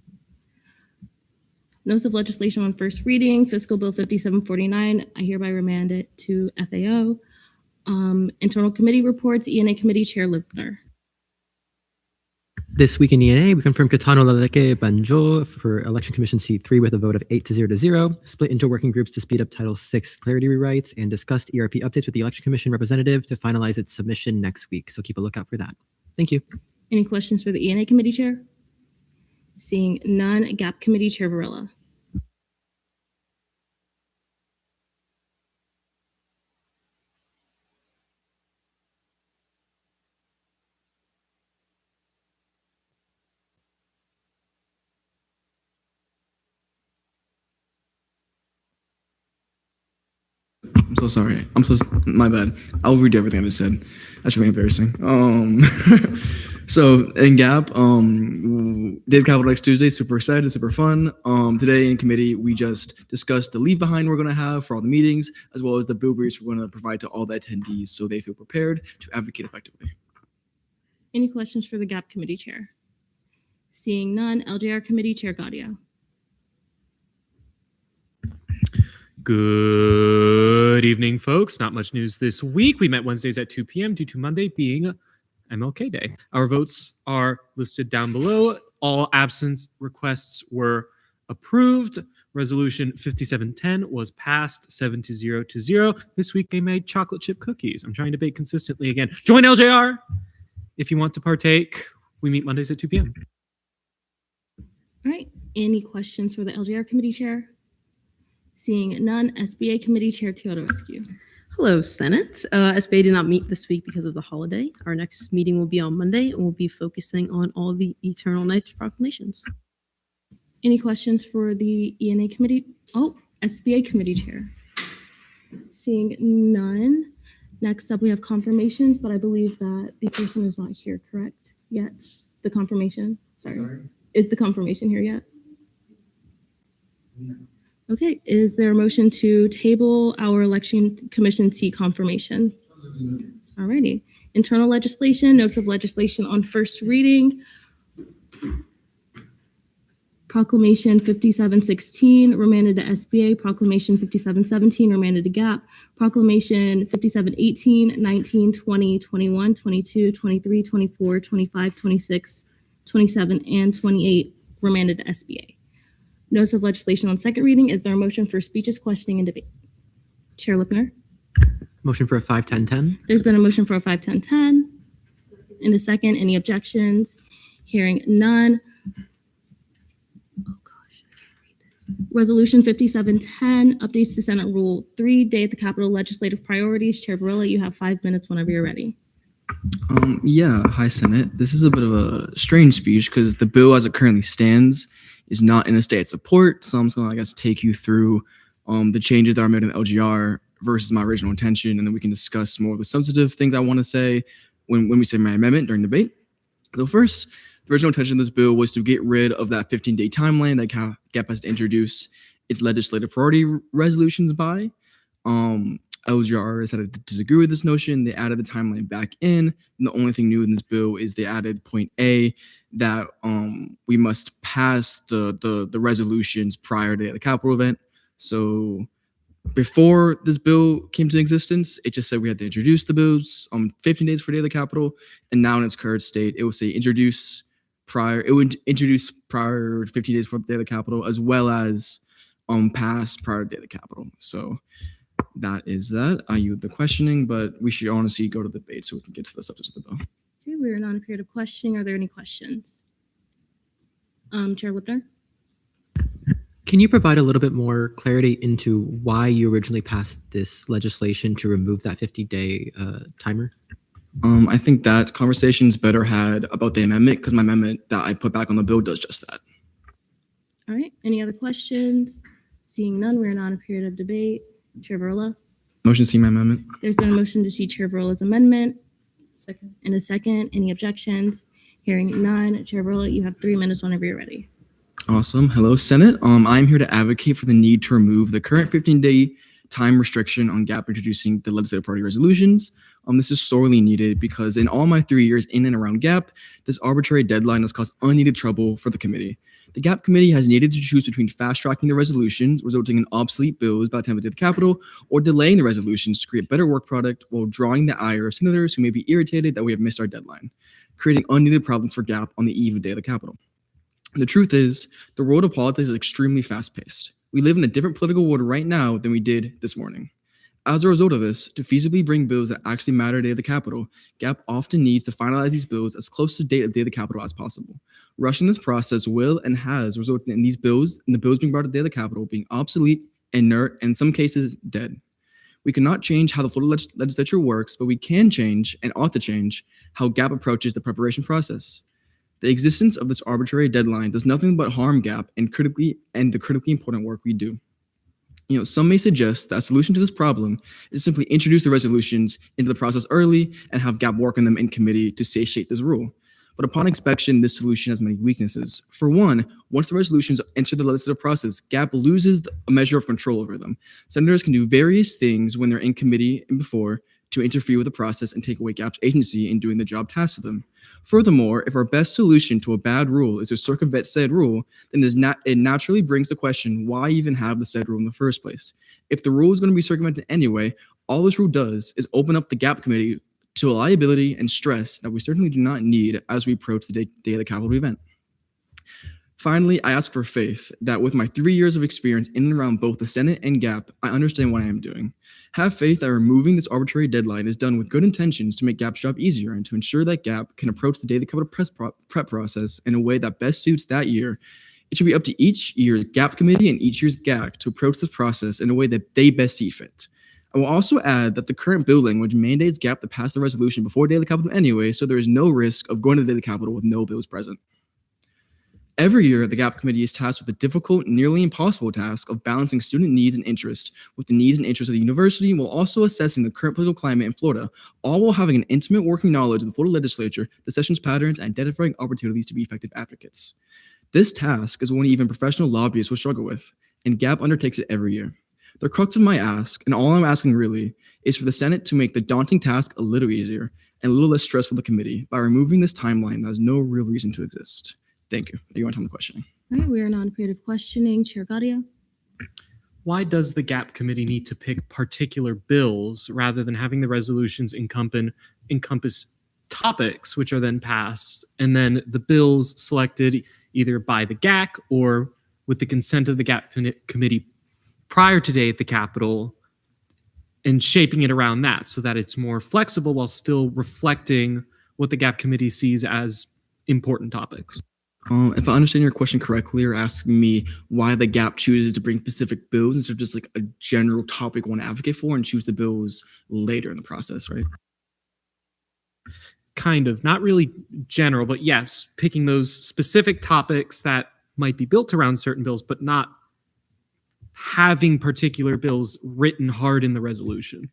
Notice of legislation on first reading, Fiscal Bill 5749. I hereby remand it to FAO. Internal committee reports, ENA committee chair Lipner. This week in ENA, we confirmed Katano Laleke Banjo for Election Commission Seat 3 with a vote of 8-0, split into working groups to speed up Title VI clarity rewrites, and discussed ERP updates with the Election Commission representative to finalize its submission next week. So keep a lookout for that. Thank you. Any questions for the ENA committee chair? Seeing none, GAP committee chair Varela. I'm so sorry. My bad. I'll read everything I just said. That's really embarrassing. So in GAP, did Capital next Tuesday. Super excited, super fun. Today in committee, we just discussed the leave behind we're going to have for all the meetings, as well as the bill briefs we're going to provide to all the attendees so they feel prepared to advocate effectively. Any questions for the GAP committee chair? Seeing none, LJR committee chair Gaudio. Good evening, folks. Not much news this week. We met Wednesdays at 2 p.m. due to Monday being MLK Day. Our votes are listed down below. All absence requests were approved. Resolution 5710 was passed 7-0 to 0. This week I made chocolate chip cookies. I'm trying to bake consistently again. Join LJR if you want to partake. We meet Mondays at 2 p.m. All right. Any questions for the LGR committee chair? Seeing none, SBA committee chair Teodoscu. Hello, Senate. SBA did not meet this week because of the holiday. Our next meeting will be on Monday, and we'll be focusing on all the Eternal Nights proclamations. Any questions for the ENA committee? Oh, SBA committee chair. Seeing none. Next up, we have confirmations, but I believe that the person is not here, correct? Yet. The confirmation. Sorry. Is the confirmation here yet? No. Okay. Is there a motion to table our election commission seat confirmation? All righty. Internal legislation, notes of legislation on first reading. Proclamation 5716 remanded to SBA. Proclamation 5717 remanded to GAP. Proclamation 5718, 19, 20, 21, 22, 23, 24, 25, 26, 27, and 28 remanded to SBA. Notice of legislation on second reading. Is there a motion for speeches, questioning, and debate? Chair Lipner. Motion for a 5-10-10. There's been a motion for a 5-10-10. In a second, any objections? Hearing none. Resolution 5710, updates to Senate Rule 3, Day at the Capitol legislative priorities. Chair Varela, you have 5 minutes whenever you're ready. Yeah, hi Senate. This is a bit of a strange speech because the bill as it currently stands is not in a state of support. So I'm just gonna, take you through the changes that are made in the LGR versus my original intention, and then we can discuss more of the substantive things I want to say when we say my amendment during debate. So first, the original intention of this bill was to get rid of that 15-day timeline that GAP has to introduce its legislative priority resolutions by. LGR decided to disagree with this notion. They added the timeline back in. And the only thing new in this bill is they added point A that we must pass the resolutions prior to the Capitol event. So before this bill came to existence, it just said we had to introduce the bills 15 days for the day of the Capitol. And now in its current state, it will say it would introduce prior 15 days before the day of the Capitol, as well as pass prior to the day of the Capitol. So that is that. I yield the questioning, but we should honestly go to the debate so we can get to the substance of the bill. Okay, we're now in a period of questioning. Are there any questions? Chair Lipner? Can you provide a little bit more clarity into why you originally passed this legislation to remove that 50-day timer? I think that conversation's better had about the amendment because my amendment that I put back on the bill does just that. All right. Any other questions? Seeing none, we're now in a period of debate. Chair Varela? Motion to see my amendment. There's been a motion to see Chair Varela's amendment. Second. In a second. Any objections? Hearing none. Chair Varela, you have 3 minutes whenever you're ready. Awesome. Hello, Senate. I'm here to advocate for the need to remove the current 15-day time restriction on GAP introducing the legislative priority resolutions. This is sorely needed because in all my 3 years in and around GAP, this arbitrary deadline has caused unneeded trouble for the committee. The GAP committee has needed to choose between fast-tracking the resolutions, resulting in obsolete bills by the time they hit the Capitol, or delaying the resolutions to create better work product while drawing the ire of senators who may be irritated that we have missed our deadline, creating unneeded problems for GAP on the eve of the day of the Capitol. The truth is, the world of politics is extremely fast-paced. We live in a different political world right now than we did this morning. As a result of this, to feasibly bring bills that actually matter day of the Capitol, GAP often needs to finalize these bills as close to the date of day of the Capitol as possible. Rushing this process will and has resulted in the bills being brought to the day of the Capitol being obsolete, inert, and in some cases dead. We cannot change how the Florida legislature works, but we can change and ought to change how GAP approaches the preparation process. The existence of this arbitrary deadline does nothing but harm GAP and the critically important work we do. Some may suggest that a solution to this problem is simply introduce the resolutions into the process early and have GAP work on them in committee to satiate this rule. But upon inspection, this solution has many weaknesses. For one, once the resolutions enter the legislative process, GAP loses a measure of control over them. Senators can do various things when they're in committee and before to interfere with the process and take away GAP's agency in doing the job tasked to them. Furthermore, if our best solution to a bad rule is to circumvent said rule, then it naturally brings the question, why even have the said rule in the first place? If the rule is going to be circumvented anyway, all this rule does is open up the GAP committee to a liability and stress that we certainly do not need as we approach the day of the Capitol event. Finally, I ask for faith that with my 3 years of experience in and around both the Senate and GAP, I understand what I am doing. Have faith that removing this arbitrary deadline is done with good intentions to make GAP's job easier and to ensure that GAP can approach the day of the Capitol prep process in a way that best suits that year. It should be up to each year's GAP committee and each year's GAC to approach this process in a way that they best see fit. I will also add that the current bill language mandates GAP to pass the resolution before day of the Capitol anyway, so there is no risk of going to the day of the Capitol with no bills present. Every year, the GAP committee is tasked with the difficult, nearly impossible task of balancing student needs and interests with the needs and interests of the university while also assessing the current political climate in Florida, all while having an intimate working knowledge of the Florida legislature, the session's patterns, and identifying opportunities to be effective advocates. This task is one even professional lobbyists will struggle with, and GAP undertakes it every year. The crux of my ask, and all I'm asking really, is for the Senate to make the daunting task a little easier and a little less stressful for the committee by removing this timeline that has no real reason to exist. Thank you. You want to time the questioning? All right, we are on creative questioning. Chair Gaudio. Why does the GAP committee need to pick particular bills rather than having the resolutions encompass topics which are then passed, and then the bills selected either by the GAC or with the consent of the GAP committee prior to day at the Capitol, and shaping it around that so that it's more flexible while still reflecting what the GAP committee sees as important topics? If I understand your question correctly, you're asking me why the GAP chooses to bring specific bills instead of just like a general topic we want to advocate for and choose the bills later in the process, right? Kind of, not really general, but yes, picking those specific topics that might be built around certain bills, but not having particular bills written hard in the resolution.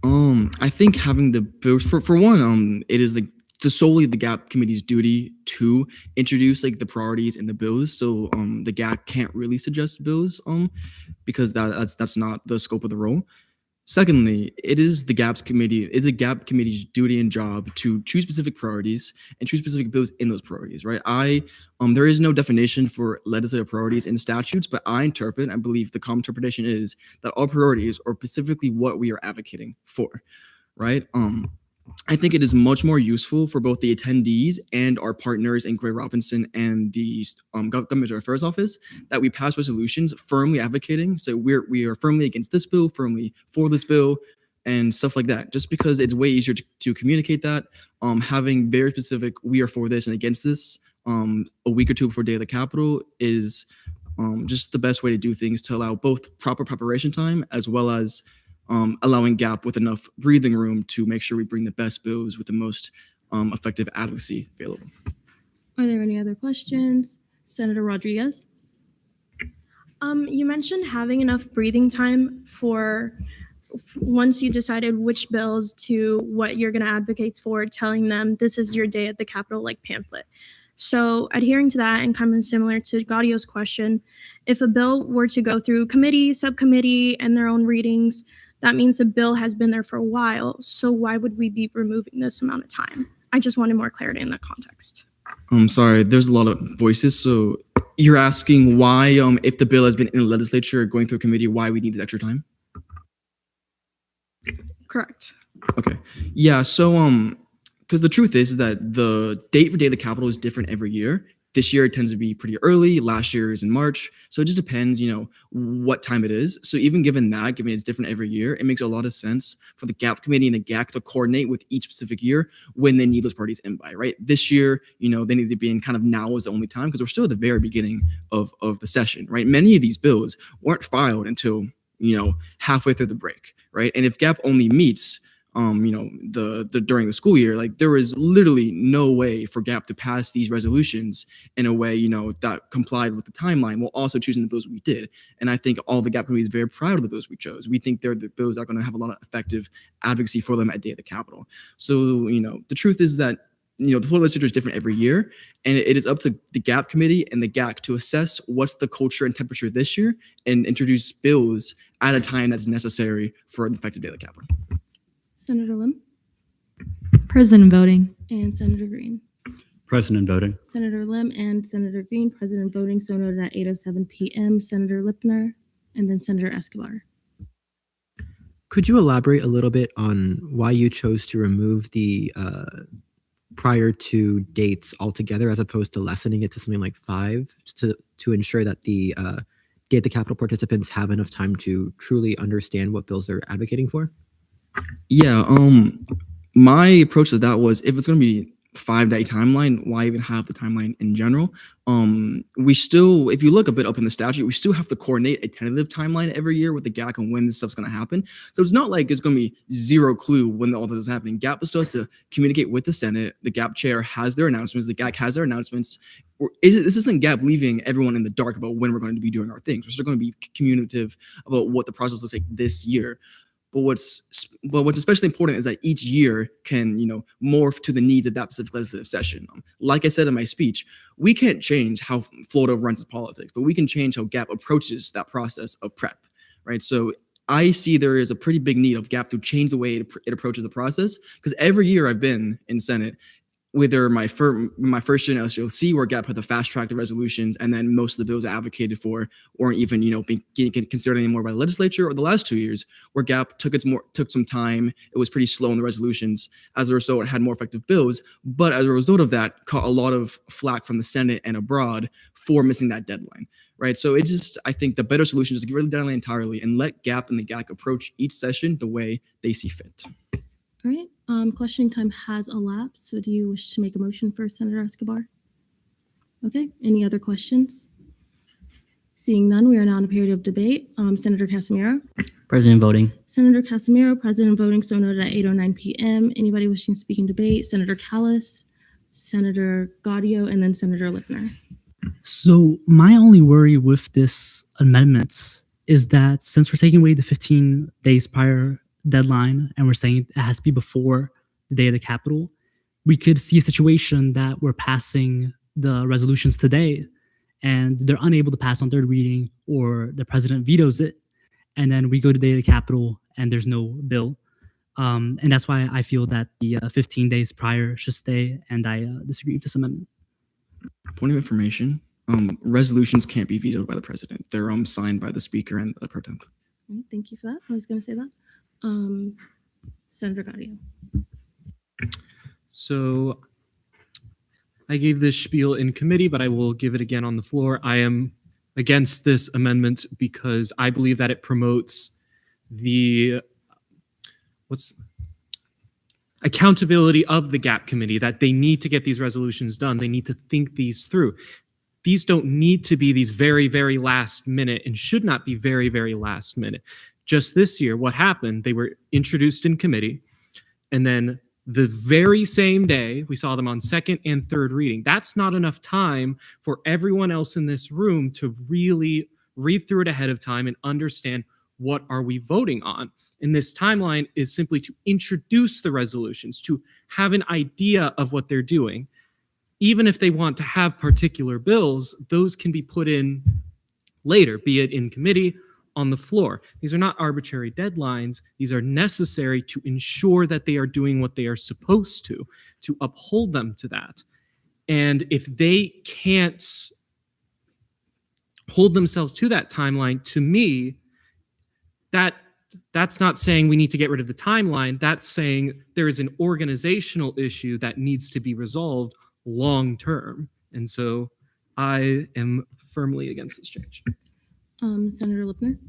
I think having the bills for one, it is the solely the GAP committee's duty to introduce like the priorities in the bills. So the GAC can't really suggest bills because that's not the scope of the role. Secondly, it is the GAP committee's duty and job to choose specific priorities and choose specific bills in those priorities, right? There is no definition for legislative priorities in statutes, but I interpret, I believe the common interpretation is that all priorities are specifically what we are advocating for, right? I think it is much more useful for both the attendees and our partners in Gray Robinson and the Government Affairs Office that we pass resolutions firmly advocating. So we are firmly against this bill, firmly for this bill, and stuff like that. Just because it's way easier to communicate that, having very specific, we are for this and against this, a week or two before day of the Capitol is just the best way to do things to allow both proper preparation time as well as allowing GAP with enough breathing room to make sure we bring the best bills with the most effective advocacy available. Are there any other questions? Senator Rodriguez. You mentioned having enough breathing time for once you decided which bills to what you're going to advocate for, telling them this is your day at the Capitol like pamphlet. So adhering to that and kind of similar to Gaudio's question, if a bill were to go through committee, subcommittee, and their own readings, that means the bill has been there for a while. So why would we be removing this amount of time? I just wanted more clarity in that context. I'm sorry, there's a lot of voices. So you're asking why, if the bill has been in the legislature going through a committee, why we need this extra time? Correct. Okay. Yeah. So, because the truth is that the date for Day of the Capitol is different every year. This year it tends to be pretty early. Last year is in March. So it just depends, what time it is. So even given it's different every year, it makes a lot of sense for the GAP committee and the GAC to coordinate with each specific year when they need those parties in by, right? This year, they need to be in kind of now is the only time because we're still at the very beginning of the session, right? Many of these bills weren't filed until, halfway through the break, right? And if GAP only meets during the school year, like there is literally no way for GAP to pass these resolutions in a way, that complied with the timeline while also choosing the bills we did. And I think all the GAP committee is very proud of the bills we chose. We think they're the bills that are going to have a lot of effective advocacy for them at Day of the Capitol. So, the truth is that, the Florida legislature is different every year, and it is up to the GAP committee and the GAC to assess what's the culture and temperature this year and introduce bills at a time that's necessary for an effective Day of the Capitol. Senator Lim President voting. and Senator Green. President voting. Senator Lim and Senator Green, President voting, so noted at 8:07 p.m. Senator Lipner, and then Senator Escobar. Could you elaborate a little bit on why you chose to remove the prior to dates altogether, as opposed to lessening it to something like 5, to ensure that the Day at the Capitol participants have enough time to truly understand what bills they're advocating for? Yeah, my approach to that was, if it's going to be 5-day timeline, why even have the timeline in general? We still, if you look a bit up in the statute, we still have to coordinate a tentative timeline every year with the GAC and when this stuff's going to happen. So it's not like it's going to be zero clue when all this is happening. GAP still has to communicate with the Senate. The GAP chair has their announcements. The GAC has their announcements. This isn't GAP leaving everyone in the dark about when we're going to be doing our things. We're still going to be communicative about what the process looks like this year. But what's especially important is that each year can, morph to the needs of that specific legislative session. Like I said in my speech, we can't change how Florida runs its politics, but we can change how GAP approaches that process of prep, right? So I see there is a pretty big need of GAP to change the way it approaches the process, because every year I've been in Senate, whether my first year in LCLC, where GAP had to fast track the resolutions, and then most of the bills I advocated for weren't even, being considered anymore by the legislature, or the last 2 years where GAP took some time. It was pretty slow in the resolutions. As a result, it had more effective bills. But as a result of that, caught a lot of flack from the Senate and abroad for missing that deadline. Right. So I think the better solution is to get rid of the deadline entirely and let GAP and the GAC approach each session the way they see fit. All right. Questioning time has elapsed. So do you wish to make a motion for Senator Escobar? Okay. Any other questions? Seeing none, we are now in a period of debate. Senator Casimiro. President voting. Senator Casimiro, President voting, so noted at 8:09 p.m. Anybody wishing to speak in debate? Senator Callis, Senator Gaudio, and then Senator Lipner. So my only worry with this amendment is that since we're taking away the 15 days prior deadline and we're saying it has to be before the Day of the Capitol, we could see a situation that we're passing the resolutions today and they're unable to pass on third reading, or the president vetoes it, and then we go to the Day of the Capitol and there's no bill. And that's why I feel that the 15 days prior should stay, and I disagree with this amendment. Point of information, resolutions can't be vetoed by the president. They're signed by the speaker and the pro tem. All right, thank you for that. I was going to say that. Senator Gaudio. So I gave this spiel in committee, but I will give it again on the floor. I am against this amendment because I believe that it promotes the accountability of the GAP committee, that they need to get these resolutions done. They need to think these through. These don't need to be these very, very last minute, and should not be very, very last minute. Just this year, what happened, they were introduced in committee, and then the very same day, we saw them on second and third reading. That's not enough time for everyone else in this room to really read through it ahead of time and understand what are we voting on. And this timeline is simply to introduce the resolutions, to have an idea of what they're doing. Even if they want to have particular bills, those can be put in later, be it in committee, on the floor. These are not arbitrary deadlines. These are necessary to ensure that they are doing what they are supposed to uphold them to that. And if they can't hold themselves to that timeline, to me, that's not saying we need to get rid of the timeline. That's saying there is an organizational issue that needs to be resolved long term. And so I am firmly against this change. Senator Lipner.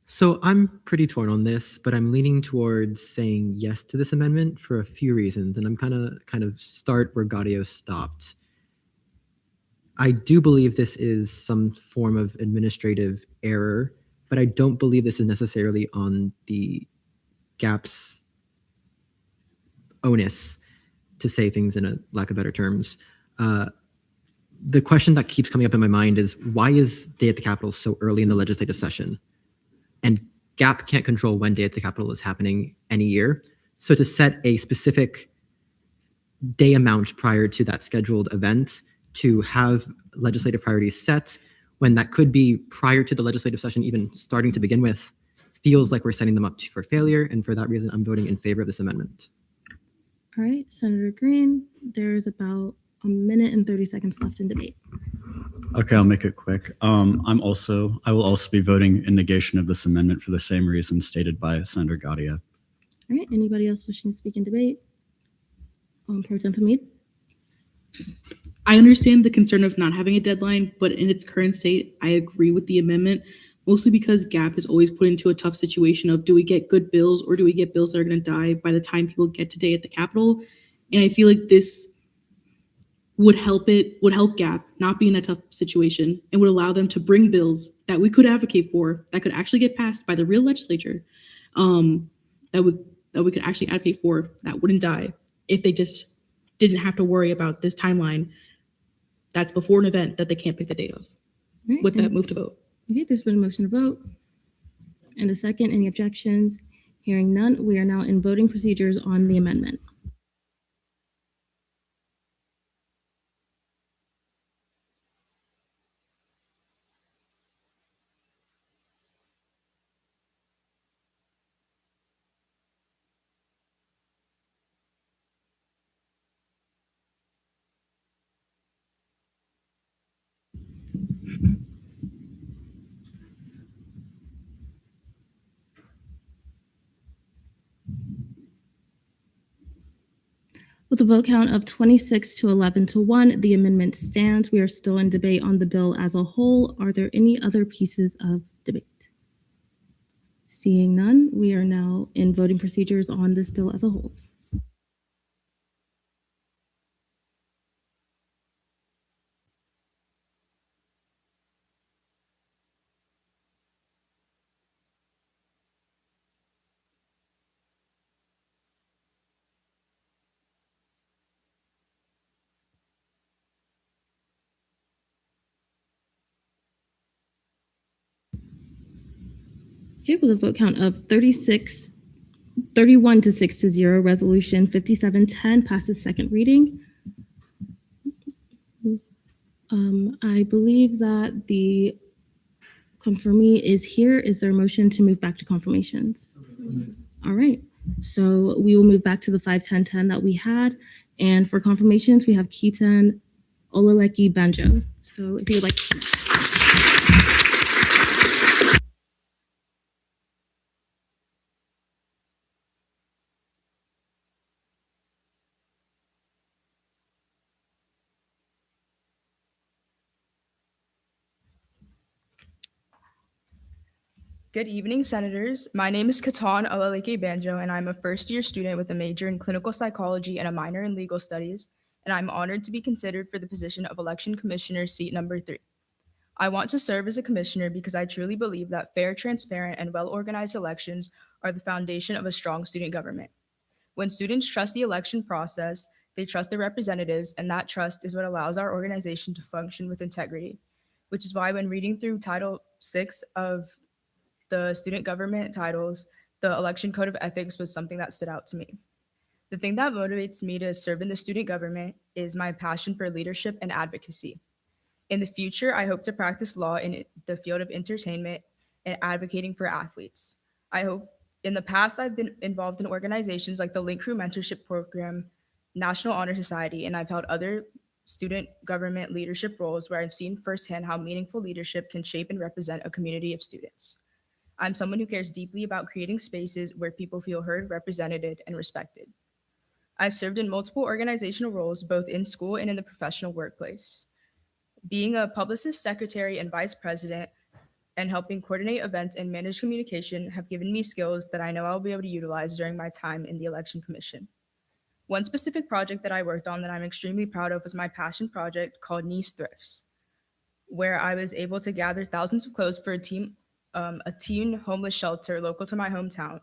So I'm pretty torn on this, but I'm leaning towards saying yes to this amendment for a few reasons, and I'm kind of start where Gaudio stopped. I do believe this is some form of administrative error, but I don't believe this is necessarily on the GAP's onus, to say things in a lack of better terms. The question that keeps coming up in my mind is, why is Day at the Capitol so early in the legislative session? And GAP can't control when Day at the Capitol is happening any year. So to set a specific day amount prior to that scheduled event, to have legislative priorities set when that could be prior to the legislative session even starting to begin with, feels like we're setting them up for failure. And for that reason, I'm voting in favor of this amendment. All right, Senator Green, there's about a minute and 30 seconds left in debate. Okay, I'll make it quick. I will also be voting in negation of this amendment for the same reason stated by Senator Gaudia. All right, anybody else wishing to speak in debate? Pro Tem Hamid? I understand the concern of not having a deadline, but in its current state, I agree with the amendment, mostly because GAP is always put into a tough situation of do we get good bills or do we get bills that are going to die by the time people get today at the Capitol? And I feel like this would help GAP not be in that tough situation and would allow them to bring bills that we could advocate for that could actually get passed by the real legislature, that we could actually advocate for that wouldn't die if they just didn't have to worry about this timeline that's before an event that they can't pick the date of. All right, With that, and- move to vote. Okay, there's been a motion to vote. And a second, any objections? Hearing none, we are now in voting procedures on the amendment. With a vote count of 26 to 11 to 1, the amendment stands. We are still in debate on the bill as a whole. Are there any other pieces of debate? Seeing none, we are now in voting procedures on this bill as a whole. Okay, with a vote count of 31 to 6 to 0, Resolution 5710 passes second reading. I believe that the confirmee is here. Is there a motion to move back to confirmations? All right, so we will move back to the 51010 that we had. And for confirmations, we have Keaton Olaleki Banjo. So if you would like to. Good evening, Senators. My name is Katan Alaleke Banjo, and I'm a first-year student with a major in clinical psychology and a minor in legal studies, and I'm honored to be considered for the position of Election Commissioner, seat number 3. I want to serve as a commissioner because I truly believe that fair, transparent, and well-organized elections are the foundation of a strong student government. When students trust the election process, they trust their representatives, and that trust is what allows our organization to function with integrity, which is why when reading through Title VI of the student government titles, the election code of ethics was something that stood out to me. The thing that motivates me to serve in the student government is my passion for leadership and advocacy. In the future, I hope to practice law in the field of entertainment and advocating for athletes. In the past, I've been involved in organizations like the Link Crew Mentorship Program, National Honor Society, and I've held other student government leadership roles where I've seen firsthand how meaningful leadership can shape and represent a community of students. I'm someone who cares deeply about creating spaces where people feel heard, represented, and respected. I've served in multiple organizational roles, both in school and in the professional workplace. Being a publicist, secretary, and vice president, and helping coordinate events and manage communication have given me skills that I know I'll be able to utilize during my time in the Election Commission. One specific project that I worked on that I'm extremely proud of was my passion project called Niece Thrifts, where I was able to gather thousands of clothes for a teen homeless shelter local to my hometown.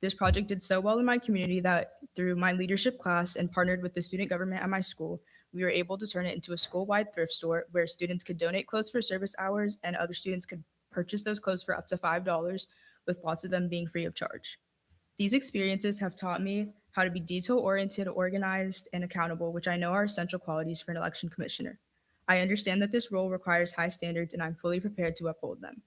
This project did so well in my community that through my leadership class and partnered with the student government at my school, we were able to turn it into a school-wide thrift store where students could donate clothes for service hours and other students could purchase those clothes for up to $5, with lots of them being free of charge. These experiences have taught me how to be detail-oriented, organized, and accountable, which I know are essential qualities for an election commissioner. I understand that this role requires high standards, and I'm fully prepared to uphold them.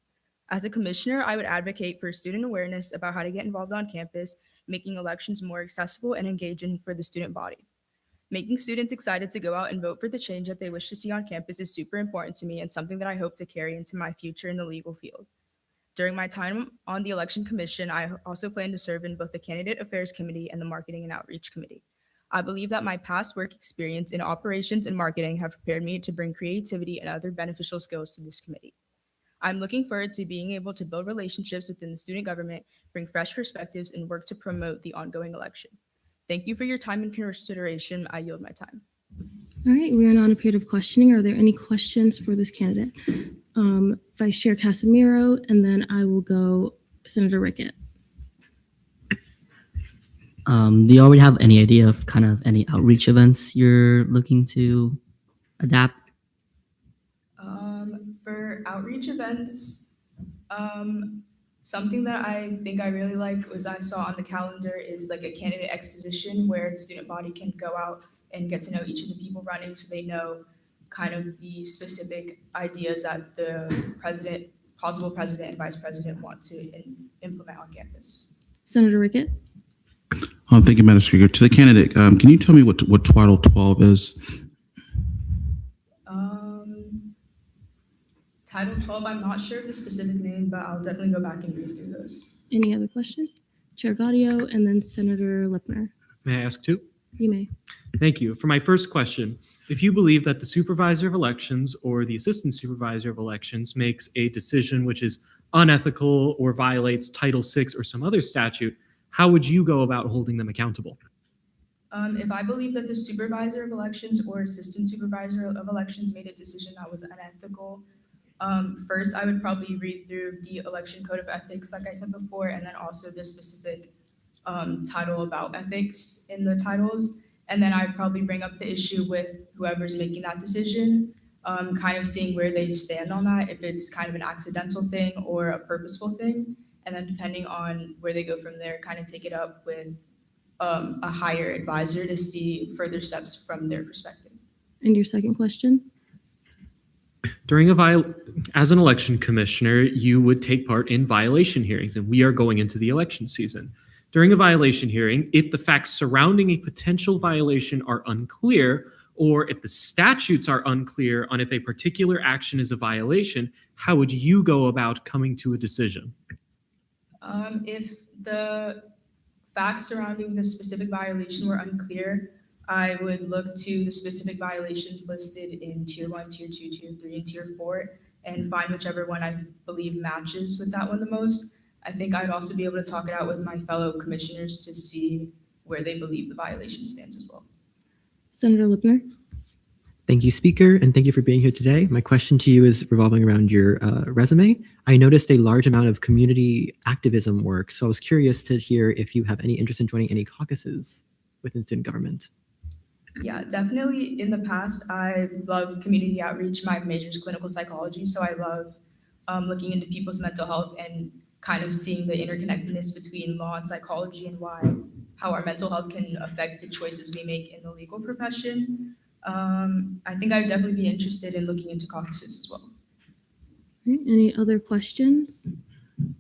As a commissioner, I would advocate for student awareness about how to get involved on campus, making elections more accessible and engaging for the student body. Making students excited to go out and vote for the change that they wish to see on campus is super important to me and something that I hope to carry into my future in the legal field. During my time on the Election Commission, I also plan to serve in both the Candidate Affairs Committee and the Marketing and Outreach Committee. I believe that my past work experience in operations and marketing have prepared me to bring creativity and other beneficial skills to this committee. I'm looking forward to being able to build relationships within the student government, bring fresh perspectives, and work to promote the ongoing election. Thank you for your time and consideration. I yield my time. All right, we are now in a period of questioning. Are there any questions for this candidate? Vice Chair Casimiro, and then I will go Senator Rickett. Do you already have any idea of kind of any outreach events you're looking to adapt? For outreach events, something that I think I really like was I saw on the calendar is like a candidate exposition where the student body can go out and get to know each of the people running so they know kind of the specific ideas that the president, possible president and vice president want to implement on campus. Senator Rickett. Thank you, Madam Speaker. To the candidate, can you tell me what Title 12 is? Title 12, I'm not sure of the specific name, but I'll definitely go back and read through those. Any other questions? Chair Gaudio, and then Senator Lipner. May I ask two? You may. Thank you. For my first question, if you believe that the supervisor of elections or the assistant supervisor of elections makes a decision which is unethical or violates Title VI or some other statute, how would you go about holding them accountable? If I believe that the supervisor of elections or assistant supervisor of elections made a decision that was unethical, first I would probably read through the election code of ethics, like I said before, and then also the specific title about ethics in the titles. And then I'd probably bring up the issue with whoever's making that decision, kind of seeing where they stand on that, if it's kind of an accidental thing or a purposeful thing. And then depending on where they go from there, kind of take it up with a higher advisor to see further steps from their perspective. And your second question? As an election commissioner, you would take part in violation hearings, and we are going into the election season. During a violation hearing, if the facts surrounding a potential violation are unclear, or if the statutes are unclear on if a particular action is a violation, how would you go about coming to a decision? If the facts surrounding the specific violation were unclear, I would look to the specific violations listed in Tier 1, Tier 2, Tier 3, and Tier 4, and find whichever one I believe matches with that one the most. I think I'd also be able to talk it out with my fellow commissioners to see where they believe the violation stands as well. Senator Lipner. Thank you, Speaker, and thank you for being here today. My question to you is revolving around your resume. I noticed a large amount of community activism work, so I was curious to hear if you have any interest in joining any caucuses within student government. Yeah, definitely. In the past, I love community outreach. My major is clinical psychology, so I love looking into people's mental health and kind of seeing the interconnectedness between law and psychology and how our mental health can affect the choices we make in the legal profession. I think I would definitely be interested in looking into caucuses as well. All right, any other questions?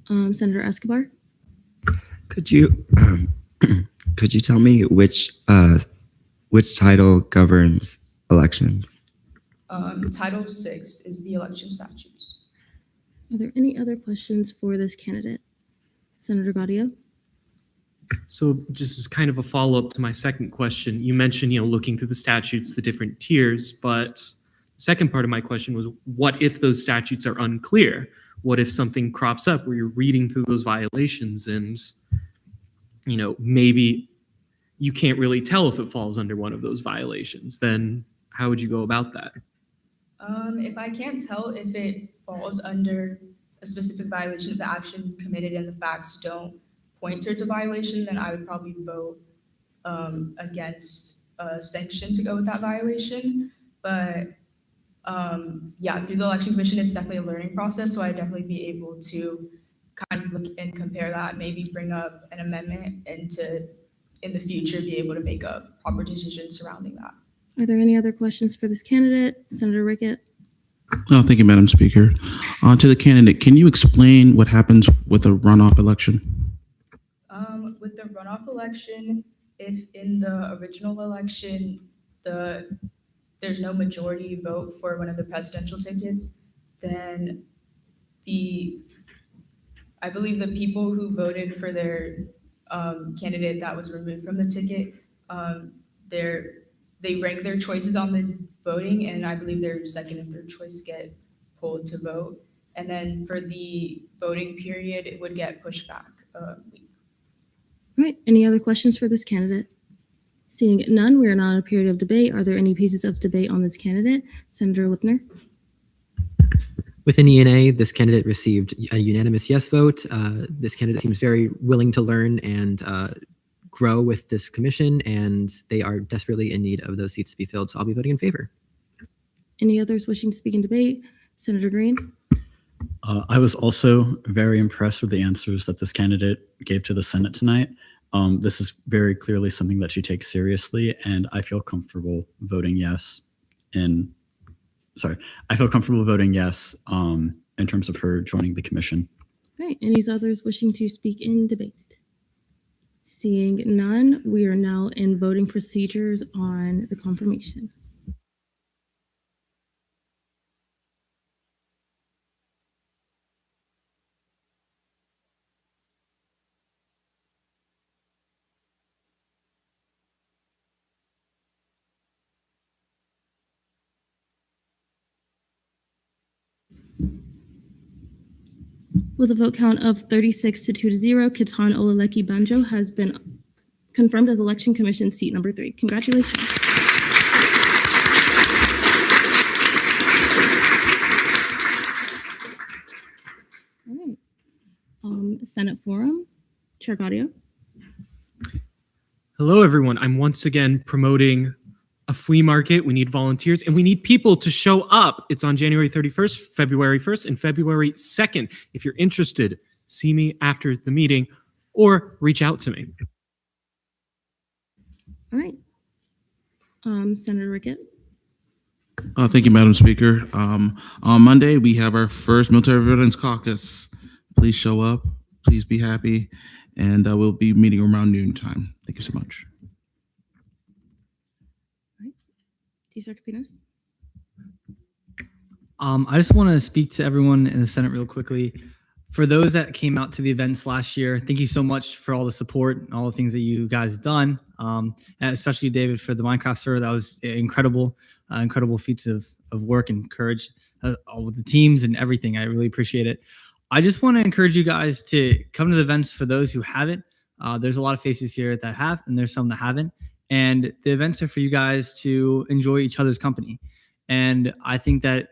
Senator Escobar. Could you tell me which title governs elections? Title VI is the election statutes. Are there any other questions for this candidate? Senator Gaudio. So just as kind of a follow-up to my second question, you mentioned, looking through the statutes, the different tiers, but the second part of my question was, what if those statutes are unclear? What if something crops up where you're reading through those violations and, maybe you can't really tell if it falls under one of those violations? Then how would you go about that? If I can't tell if it falls under a specific violation of the action committed and the facts don't point towards a violation, then I would probably vote against a sanction to go with that violation. But through the Election Commission, it's definitely a learning process. So I'd definitely be able to kind of look and compare that, maybe bring up an amendment and to, in the future, be able to make a proper decision surrounding that. Are there any other questions for this candidate? Senator Rickett. Oh, thank you, Madam Speaker. To the candidate, can you explain what happens with a runoff election? With the runoff election, if in the original election there's no majority vote for one of the presidential tickets, then I believe the people who voted for their candidate that was removed from the ticket, they rank their choices on the voting, and I believe their second and third choice get pulled to vote. And then for the voting period, it would get pushed back a week. All right, any other questions for this candidate? Seeing none, we are now in a period of debate. Are there any pieces of debate on this candidate? Senator Lipner? Within ENA, this candidate received a unanimous yes vote. This candidate seems very willing to learn and grow with this commission, and they are desperately in need of those seats to be filled, so I'll be voting in favor. Any others wishing to speak in debate? Senator Green? I was also very impressed with the answers that this candidate gave to the Senate tonight. This is very clearly something that she takes seriously, and I feel comfortable voting yes in terms of her joining the commission. All right, any others wishing to speak in debate? Seeing none, we are now in voting procedures on the confirmation. With a vote count of 36 to 2-0, Ketan Olaleki Banjo has been confirmed as Election Commission seat number 3. Congratulations. All right. Senate Forum, Chair Gaudio. Hello, everyone. I'm once again promoting a flea market. We need volunteers and we need people to show up. It's on January 31st, February 1st, and February 2nd. If you're interested, see me after the meeting or reach out to me. All right. Senator Rickett. Thank you, Madam Speaker. On Monday, we have our first Military Veterans Caucus. Please show up. Please be happy. And we'll be meeting around noon time. Thank you so much. Cesar Capinos. I just want to speak to everyone in the Senate real quickly. For those that came out to the events last year, thank you so much for all the support and all the things that you guys have done. And especially David for the Minecraft server. That was incredible, incredible feats of work and courage all with the teams and everything. I really appreciate it. I just want to encourage you guys to come to the events for those who haven't. There's a lot of faces here that have, and there's some that haven't. And the events are for you guys to enjoy each other's company. And I think that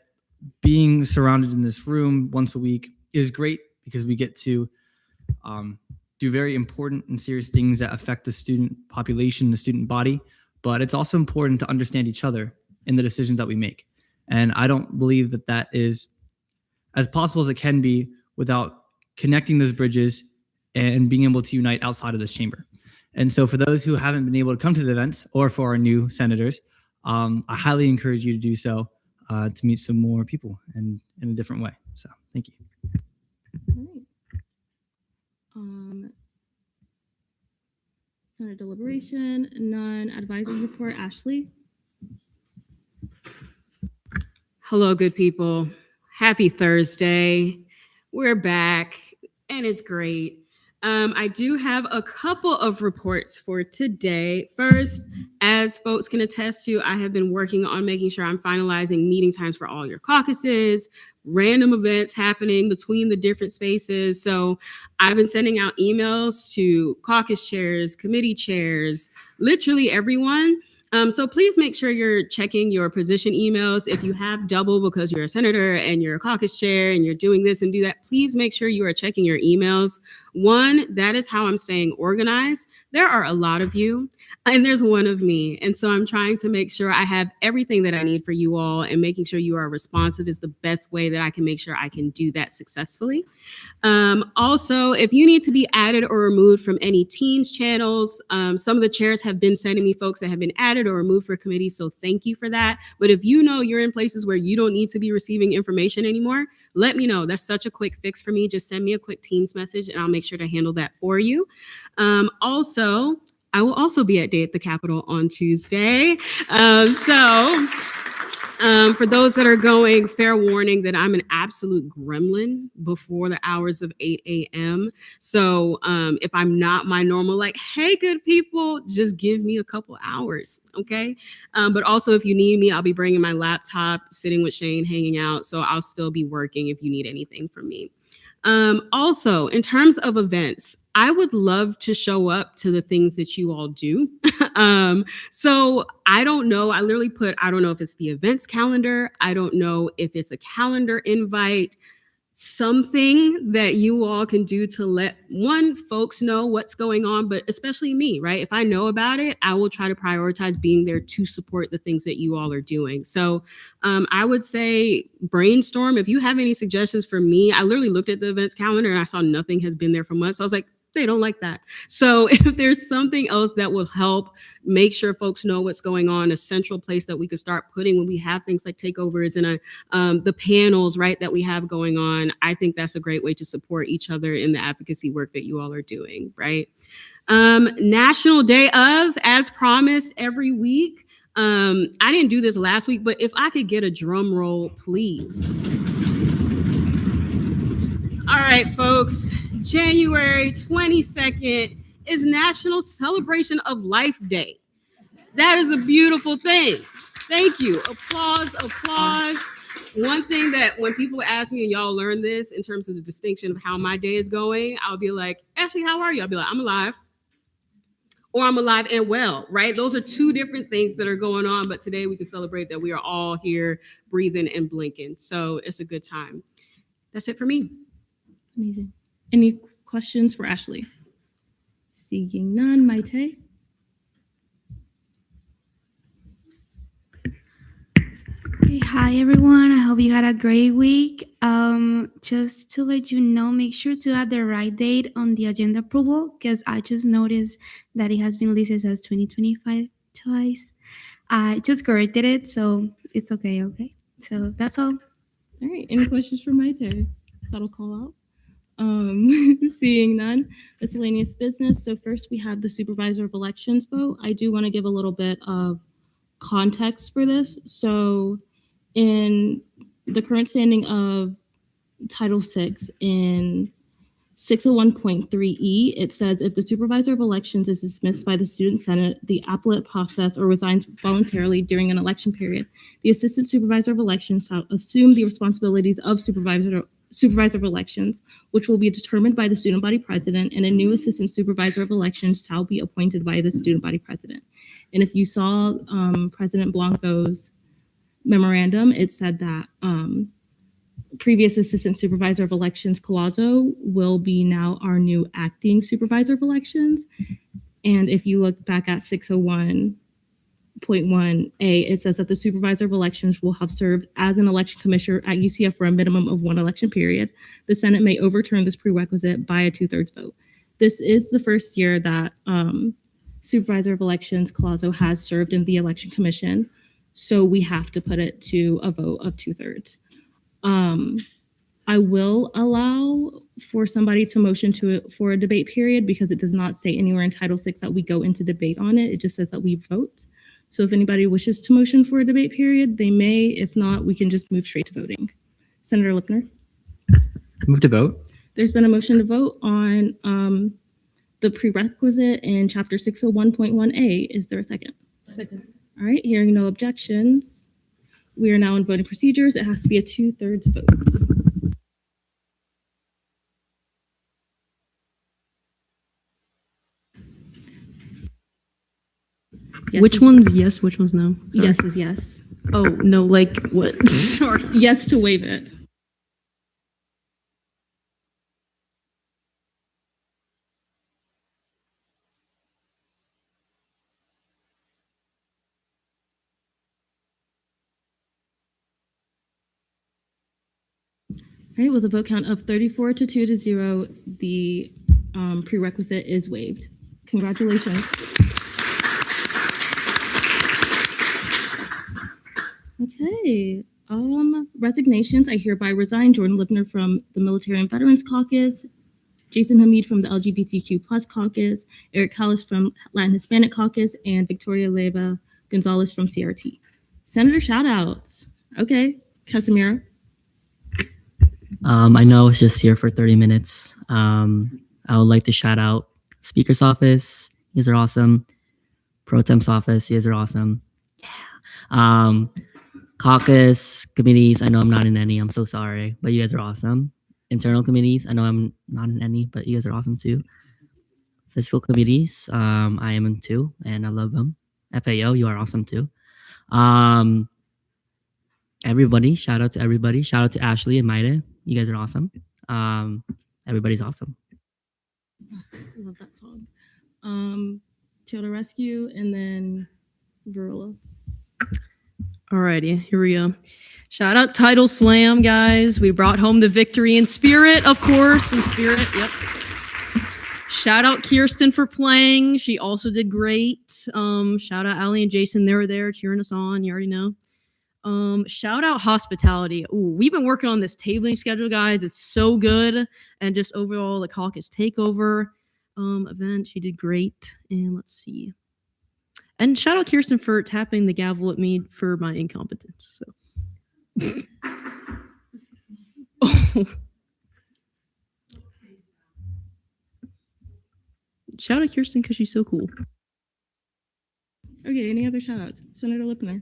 being surrounded in this room once a week is great because we get to do very important and serious things that affect the student population, the student body. But it's also important to understand each other in the decisions that we make. And I don't believe that that is as possible as it can be without connecting those bridges and being able to unite outside of this chamber. And so for those who haven't been able to come to the events or for our new senators, I highly encourage you to do so to meet some more people and in a different way. So thank you. All right. Senate deliberation, none. Advisory report, Ashley. Hello, good people. Happy Thursday. We're back and it's great. I do have a couple of reports for today. First, as folks can attest to, I have been working on making sure I'm finalizing meeting times for all your caucuses, random events happening between the different spaces. So I've been sending out emails to caucus chairs, committee chairs, literally everyone. So please make sure you're checking your position emails. If you have double because you're a senator and you're a caucus chair and you're doing this and do that, please make sure you are checking your emails. One, that is how I'm staying organized. There are a lot of you and there's one of me. And so I'm trying to make sure I have everything that I need for you all, and making sure you are responsive is the best way that I can make sure I can do that successfully. Also, if you need to be added or removed from any Teams channels, some of the chairs have been sending me folks that have been added or removed for committees, so thank you for that. But if you know you're in places where you don't need to be receiving information anymore, let me know. That's such a quick fix for me. Just send me a quick Teams message and I'll make sure to handle that for you. Also, I will also be at Day at the Capitol on Tuesday. For those that are going, fair warning that I'm an absolute gremlin before the hours of 8 a.m. So if I'm not my normal, like, hey, good people, just give me a couple hours, okay? But also, if you need me, I'll be bringing my laptop, sitting with Shane, hanging out. So I'll still be working if you need anything from me. Also, in terms of events, I would love to show up to the things that you all do. So I don't know. I literally put, I don't know if it's the events calendar. I don't know if it's a calendar invite, something that you all can do to let folks know what's going on, but especially me, right? If I know about it, I will try to prioritize being there to support the things that you all are doing. So I would say brainstorm. If you have any suggestions for me, I literally looked at the events calendar and I saw nothing has been there for months. So I was like, they don't like that. So if there's something else that will help make sure folks know what's going on, a central place that we could start putting when we have things like takeovers and the panels, right, that we have going on, I think that's a great way to support each other in the advocacy work that you all are doing, right? National Day of, as promised every week. I didn't do this last week, but if I could get a drum roll, please. All right, folks. January 22nd is National Celebration of Life Day. That is a beautiful thing. Thank you. Applause, applause. One thing that when people ask me, and y'all learn this in terms of the distinction of how my day is going, I'll be like, Ashley, how are you? I'll be like, I'm alive. Or I'm alive and well, right? Those are two different things that are going on. But today we can celebrate that we are all here breathing and blinking. So it's a good time. That's it for me. Amazing. Any questions for Ashley? Seeing none, Maite? Hey, hi everyone. I hope you had a great week. Just to let you know, make sure to add the right date on the agenda approval because I just noticed that it has been listed as 2025 twice. I just corrected it, so it's okay. Okay, so that's all. All right. Any questions for Maite? Subtle call out. Seeing none, miscellaneous business. So first we have the supervisor of elections vote. I do want to give a little bit of context for this. So in the current standing of Title VI in 601.3E, it says if the supervisor of elections is dismissed by the student senate, the appellate process, or resigns voluntarily during an election period, the assistant supervisor of elections shall assume the responsibilities of supervisor of elections, which will be determined by the student body president, and a new assistant supervisor of elections shall be appointed by the student body president. And if you saw President Blanco's memorandum, it said that previous assistant supervisor of elections, Collazo, will be now our new acting supervisor of elections. And if you look back at 601.1A, it says that the supervisor of elections will have served as an election commissioner at UCF for a minimum of one election period. The Senate may overturn this prerequisite by a 2/3 vote. This is the first year that supervisor of elections, Collazo, has served in the election commission. So we have to put it to a vote of 2/3. I will allow for somebody to motion for a debate period because it does not say anywhere in Title VI that we go into debate on it. It just says that we vote. So if anybody wishes to motion for a debate period, they may. If not, we can just move straight to voting. Senator Lipner? Move to vote. There's been a motion to vote on the prerequisite in Chapter 601.1A. Is there a second? Second. All right, hearing no objections. We are now in voting procedures. It has to be a 2/3 vote. Yes Which one's yes, which one's no? Sorry. Yes is yes. Oh, no, like what? Yes to waive it. All right, with a vote count of 34 to 2 to 0, the prerequisite is waived. Congratulations. Okay, resignations. I hereby resign Jordan Lipner from the Military and Veterans Caucus, Jason Hamid from the LGBTQ plus caucus, Eric Callis from Latin Hispanic caucus, and Victoria Leyva Gonzalez from CRT. Senator shout outs. Okay, Casimiro. I know I was just here for 30 minutes. I would like to shout out Speaker's office. You guys are awesome. Pro Temp's office. You guys are awesome. Yeah. Caucus committees. I know I'm not in any. I'm so sorry, but you guys are awesome. Internal committees. I know I'm not in any, but you guys are awesome too. Fiscal committees. I am in too, and I love them. FAO. You are awesome too. Everybody. Shout out to everybody. Shout out to Ashley and Maide. You guys are awesome. Everybody's awesome. I love that song. Tilda Rescue, and then Varela. Alrighty, here we go. Shout out Title Slam, guys. We brought home the victory in spirit, of course. In spirit, yep. Shout out Kirsten for playing. She also did great. Shout out Ali and Jason. They were there cheering us on. You already know. Shout out hospitality. Ooh, we've been working on this tabling schedule, guys. It's so good. And just overall, the caucus takeover event, she did great. And let's see. And shout out Kirsten for tapping the gavel at me for my incompetence. So. Shout out Kirsten because she's so cool. Okay, any other shout outs? Senator Lipner.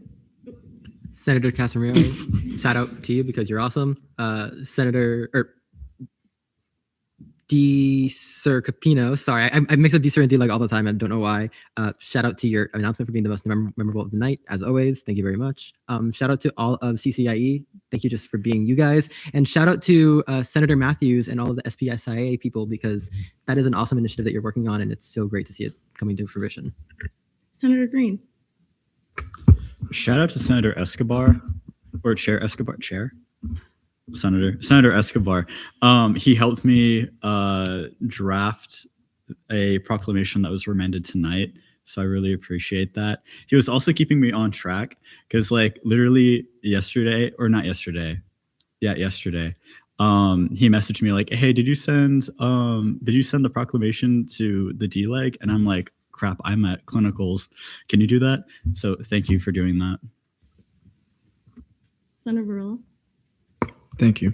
Senator Casimiro, shout out to you because you're awesome. Senator D. Sir Capino, sorry, I mix up D. Sir and D like all the time. I don't know why. Shout out to your announcement for being the most memorable of the night, as always. Thank you very much. Shout out to all of CCIE. Thank you just for being you guys. And shout out to Senator Matthews and all of the SPSIA people because that is an awesome initiative that you're working on, and it's so great to see it coming to fruition. Senator Green. Shout out to Senator Escobar, or Chair Escobar, Senator Escobar. He helped me draft a proclamation that was remanded tonight, so I really appreciate that. He was also keeping me on track because, like, literally yesterday, he messaged me like, "Hey, did you send the proclamation to the D-Leg?" And I'm like, crap, I'm at clinicals. Can you do that? So thank you for doing that. Senator Varela. Thank you.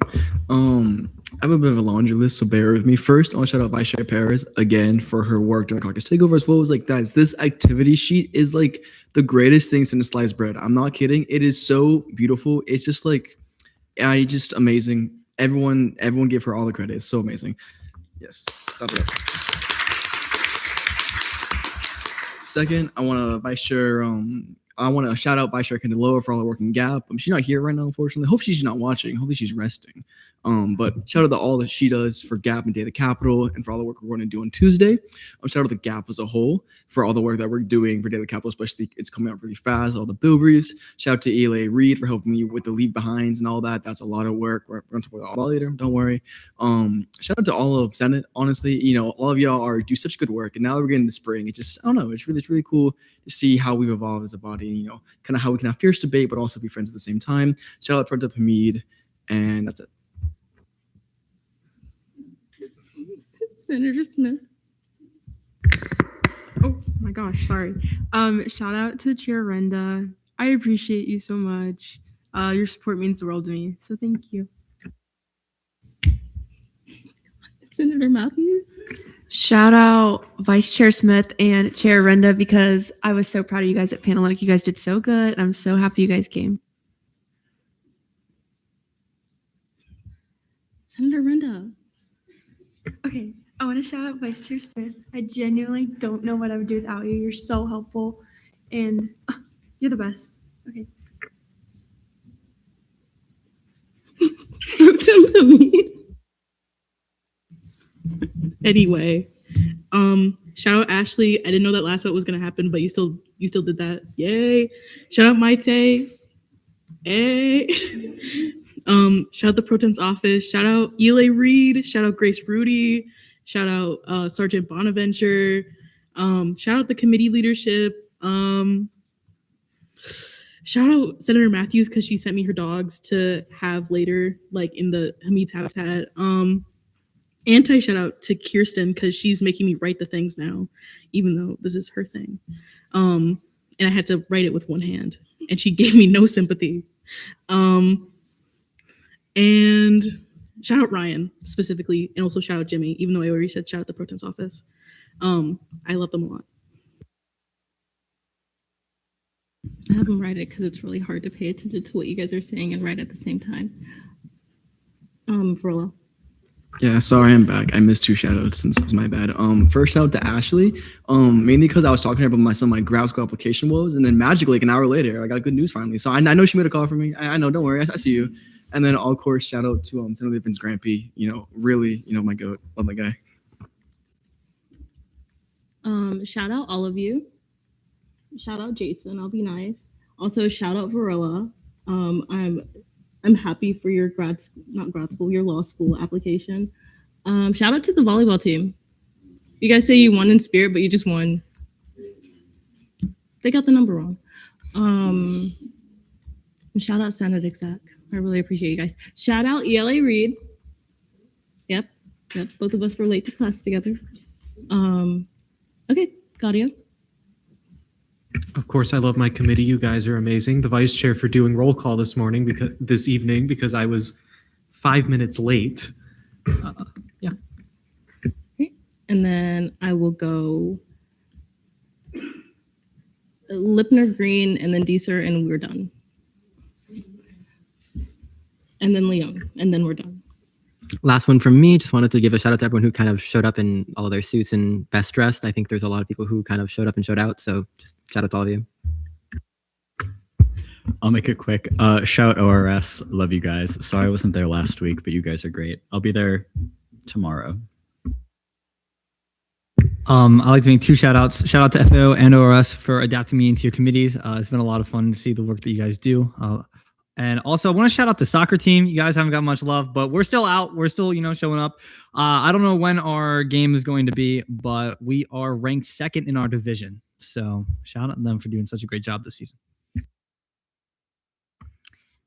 I have a bit of a laundry list, so bear with me. First, I want to shout out Vice Chair Perez again for her work during caucus takeover, as well as like guys, this activity sheet is like the greatest thing since sliced bread. I'm not kidding. It is so beautiful. It's just like, just amazing. Everyone give her all the credit. It's so amazing. Yes. God bless. Second, I want to shout out Vice Chair Candeloa for all her work in GAP. She's not here right now, unfortunately. Hope she's not watching. Hopefully she's resting. But shout out to all that she does for GAP and Day of the Capitol and for all the work we're going to do on Tuesday. Shout out to GAP as a whole for all the work that we're doing for Day of the Capitol, especially it's coming out really fast, all the bill briefs. Shout out to Eli Reed for helping me with the leave behinds and all that. That's a lot of work. We're going to talk about all that later. Don't worry. Shout out to all of Senate. Honestly, all of y'all do such good work. And now that we're getting the spring, it just, I don't know, it's really cool to see how we've evolved as a body, kind of how we can have fierce debate, but also be friends at the same time. Shout out to Pro Tem Hamid, and that's it. Senator Smith. Oh my gosh, sorry. Shout out to Chair Renda. I appreciate you so much. Your support means the world to me, so thank you. Senator Matthews. Shout out Vice Chair Smith and Chair Renda because I was so proud of you guys at Panhellenic. You guys did so good, and I'm so happy you guys came. Senator Renda. Okay, I want to shout out Vice Chair Smith. I genuinely don't know what I would do without you. You're so helpful, and you're the best. Okay. Anyway, shout out Ashley. I didn't know that last vote was gonna happen, but you still did that. Yay! Shout out Maite. Hey. Shout out the Pro Temp's office. Shout out Eli Reed. Shout out Grace Rudy. Shout out Sergeant Bonaventure. Shout out the committee leadership. Shout out Senator Matthews because she sent me her dogs to have later, like in the Hamid's habitat. anti shout out to Kirsten because she's making me write the things now, even though this is her thing. And I had to write it with one hand, and she gave me no sympathy. And shout out Ryan specifically, and also shout out Jimmy, even though I already said shout out the pro tem's office. I love them a lot. I have them write it because it's really hard to pay attention to what you guys are saying and write at the same time. Verla. Yeah, sorry, I'm back. I missed 2 shout-outs since it's my bad. First shout out to Ashley. Mainly because I was talking to her about my grad school application woes, and then magically, like an hour later, I got good news finally. So I know she made a call for me. I know, don't worry, I see you. And then of course, shout out to Senator Vince Grampy. Really, my goat. Love that guy. Shout out all of you. Shout out Jason. I'll be nice. Also, shout out Varela. I'm happy for your your law school application. Shout out to the volleyball team. You guys say you won in spirit, but you just won. They got the number wrong. And shout out Senate Exec. I really appreciate you guys. Shout out ELA Reed. Yep. Both of us were late to class together. Okay, Gaudio. Of course, I love my committee. You guys are amazing. The vice chair for doing roll call this evening because I was 5 minutes late. Yeah. Okay. And then I will go Lipner, Green, and then Deeser, and we're done. And then Leon, and then we're done. Last one from me. Just wanted to give a shout out to everyone who kind of showed up in all of their suits and best dressed. I think there's a lot of people who kind of showed up and showed out. So just shout out to all of you. I'll make it quick. Shout ORS. Love you guys. Sorry I wasn't there last week, but you guys are great. I'll be there tomorrow. I'd like to make 2 shout outs. Shout out to FAO and ORS for adapting me into your committees. It's been a lot of fun to see the work that you guys do. And also, I want to shout out the soccer team. You guys haven't got much love, but we're still out. We're still, showing up. I don't know when our game is going to be, but we are ranked 2nd in our division. So shout out to them for doing such a great job this season.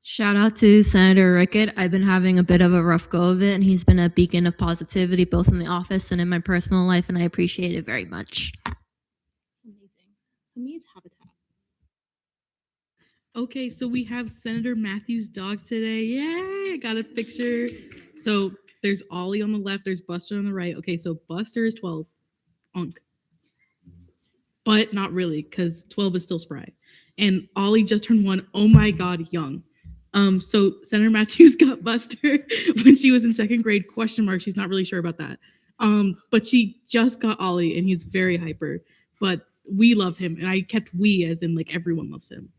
Shout out to Senator Rickett. I've been having a bit of a rough go of it, and he's been a beacon of positivity both in the office and in my personal life, and I appreciate it very much. Amazing. Hamid's habitat. Okay, so we have Senator Matthews' dogs today. Yay! I got a picture. So there's Ollie on the left, there's Buster on the right. Okay, so Buster is 12. Unk. But not really, because 12 is still spry. And Ollie just turned 1. Oh my God, young. So Senator Matthews got Buster when she was in 2nd grade, ? She's not really sure about that. But she just got Ollie, and he's very hyper. But we love him, and I kept we as in like everyone loves him.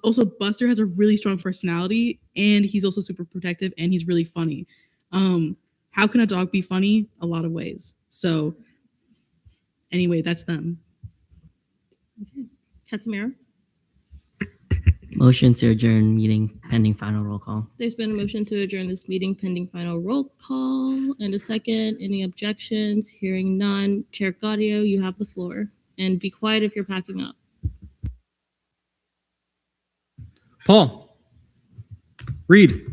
Also, Buster has a really strong personality, and he's also super protective, and he's really funny. How can a dog be funny? A lot of ways. So anyway, that's them. Okay. Casimiro? Motion to adjourn meeting pending final roll call. There's been a motion to adjourn this meeting pending final roll call and a second. Any objections? Hearing none. Chair Gaudio, you have the floor. And be quiet if you're packing up. Paul. Reed.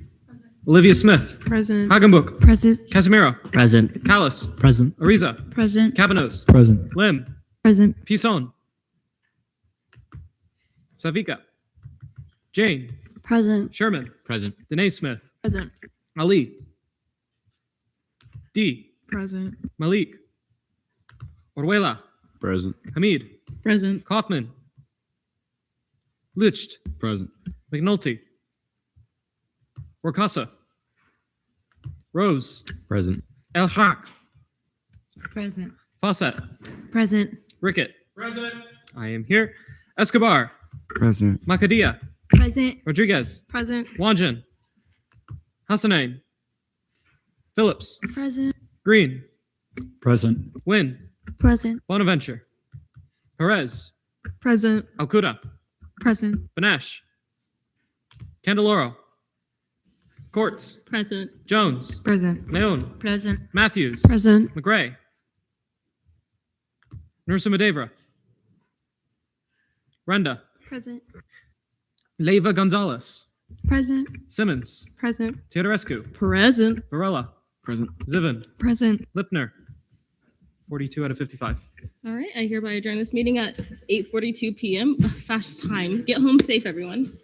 Olivia Smith. Present. Hagenbuch. Present. Casimiro. Present. Callis. Present. Ariza. Present. Cabanos. Present. Lim. Present. Pison. Savika. Jane. Present. Sherman. Present. Danae Smith. Present. Ali. D. Present. Malik. Orwela. Present. Hamid. Present. Kaufman. Licht. Present. McNulty. Workasa. Rose. Present. El Haq. Present. Fawcett. Present. Rickett. Present. I am here. Escobar. Present. Makadia. Present. Rodriguez. Present. Wanjan. Hassanein. Phillips. Present. Green. Present. Wynn. Present. Bonaventure. Perez. Present. Alcuda. Present. Benesh. Candeloro. Courts. Present. Jones. Present. Leon. Present. Matthews. Present. McGray. Nursimedevra. Renda. Present. Leiva Gonzalez. Present. Simmons. Present. Teodorescu. Present. Varela. Present. Ziven. Present. Lipner. 42 out of 55. All right, I hereby adjourn this meeting at 8:42 p.m. Fast time. Get home safe, everyone.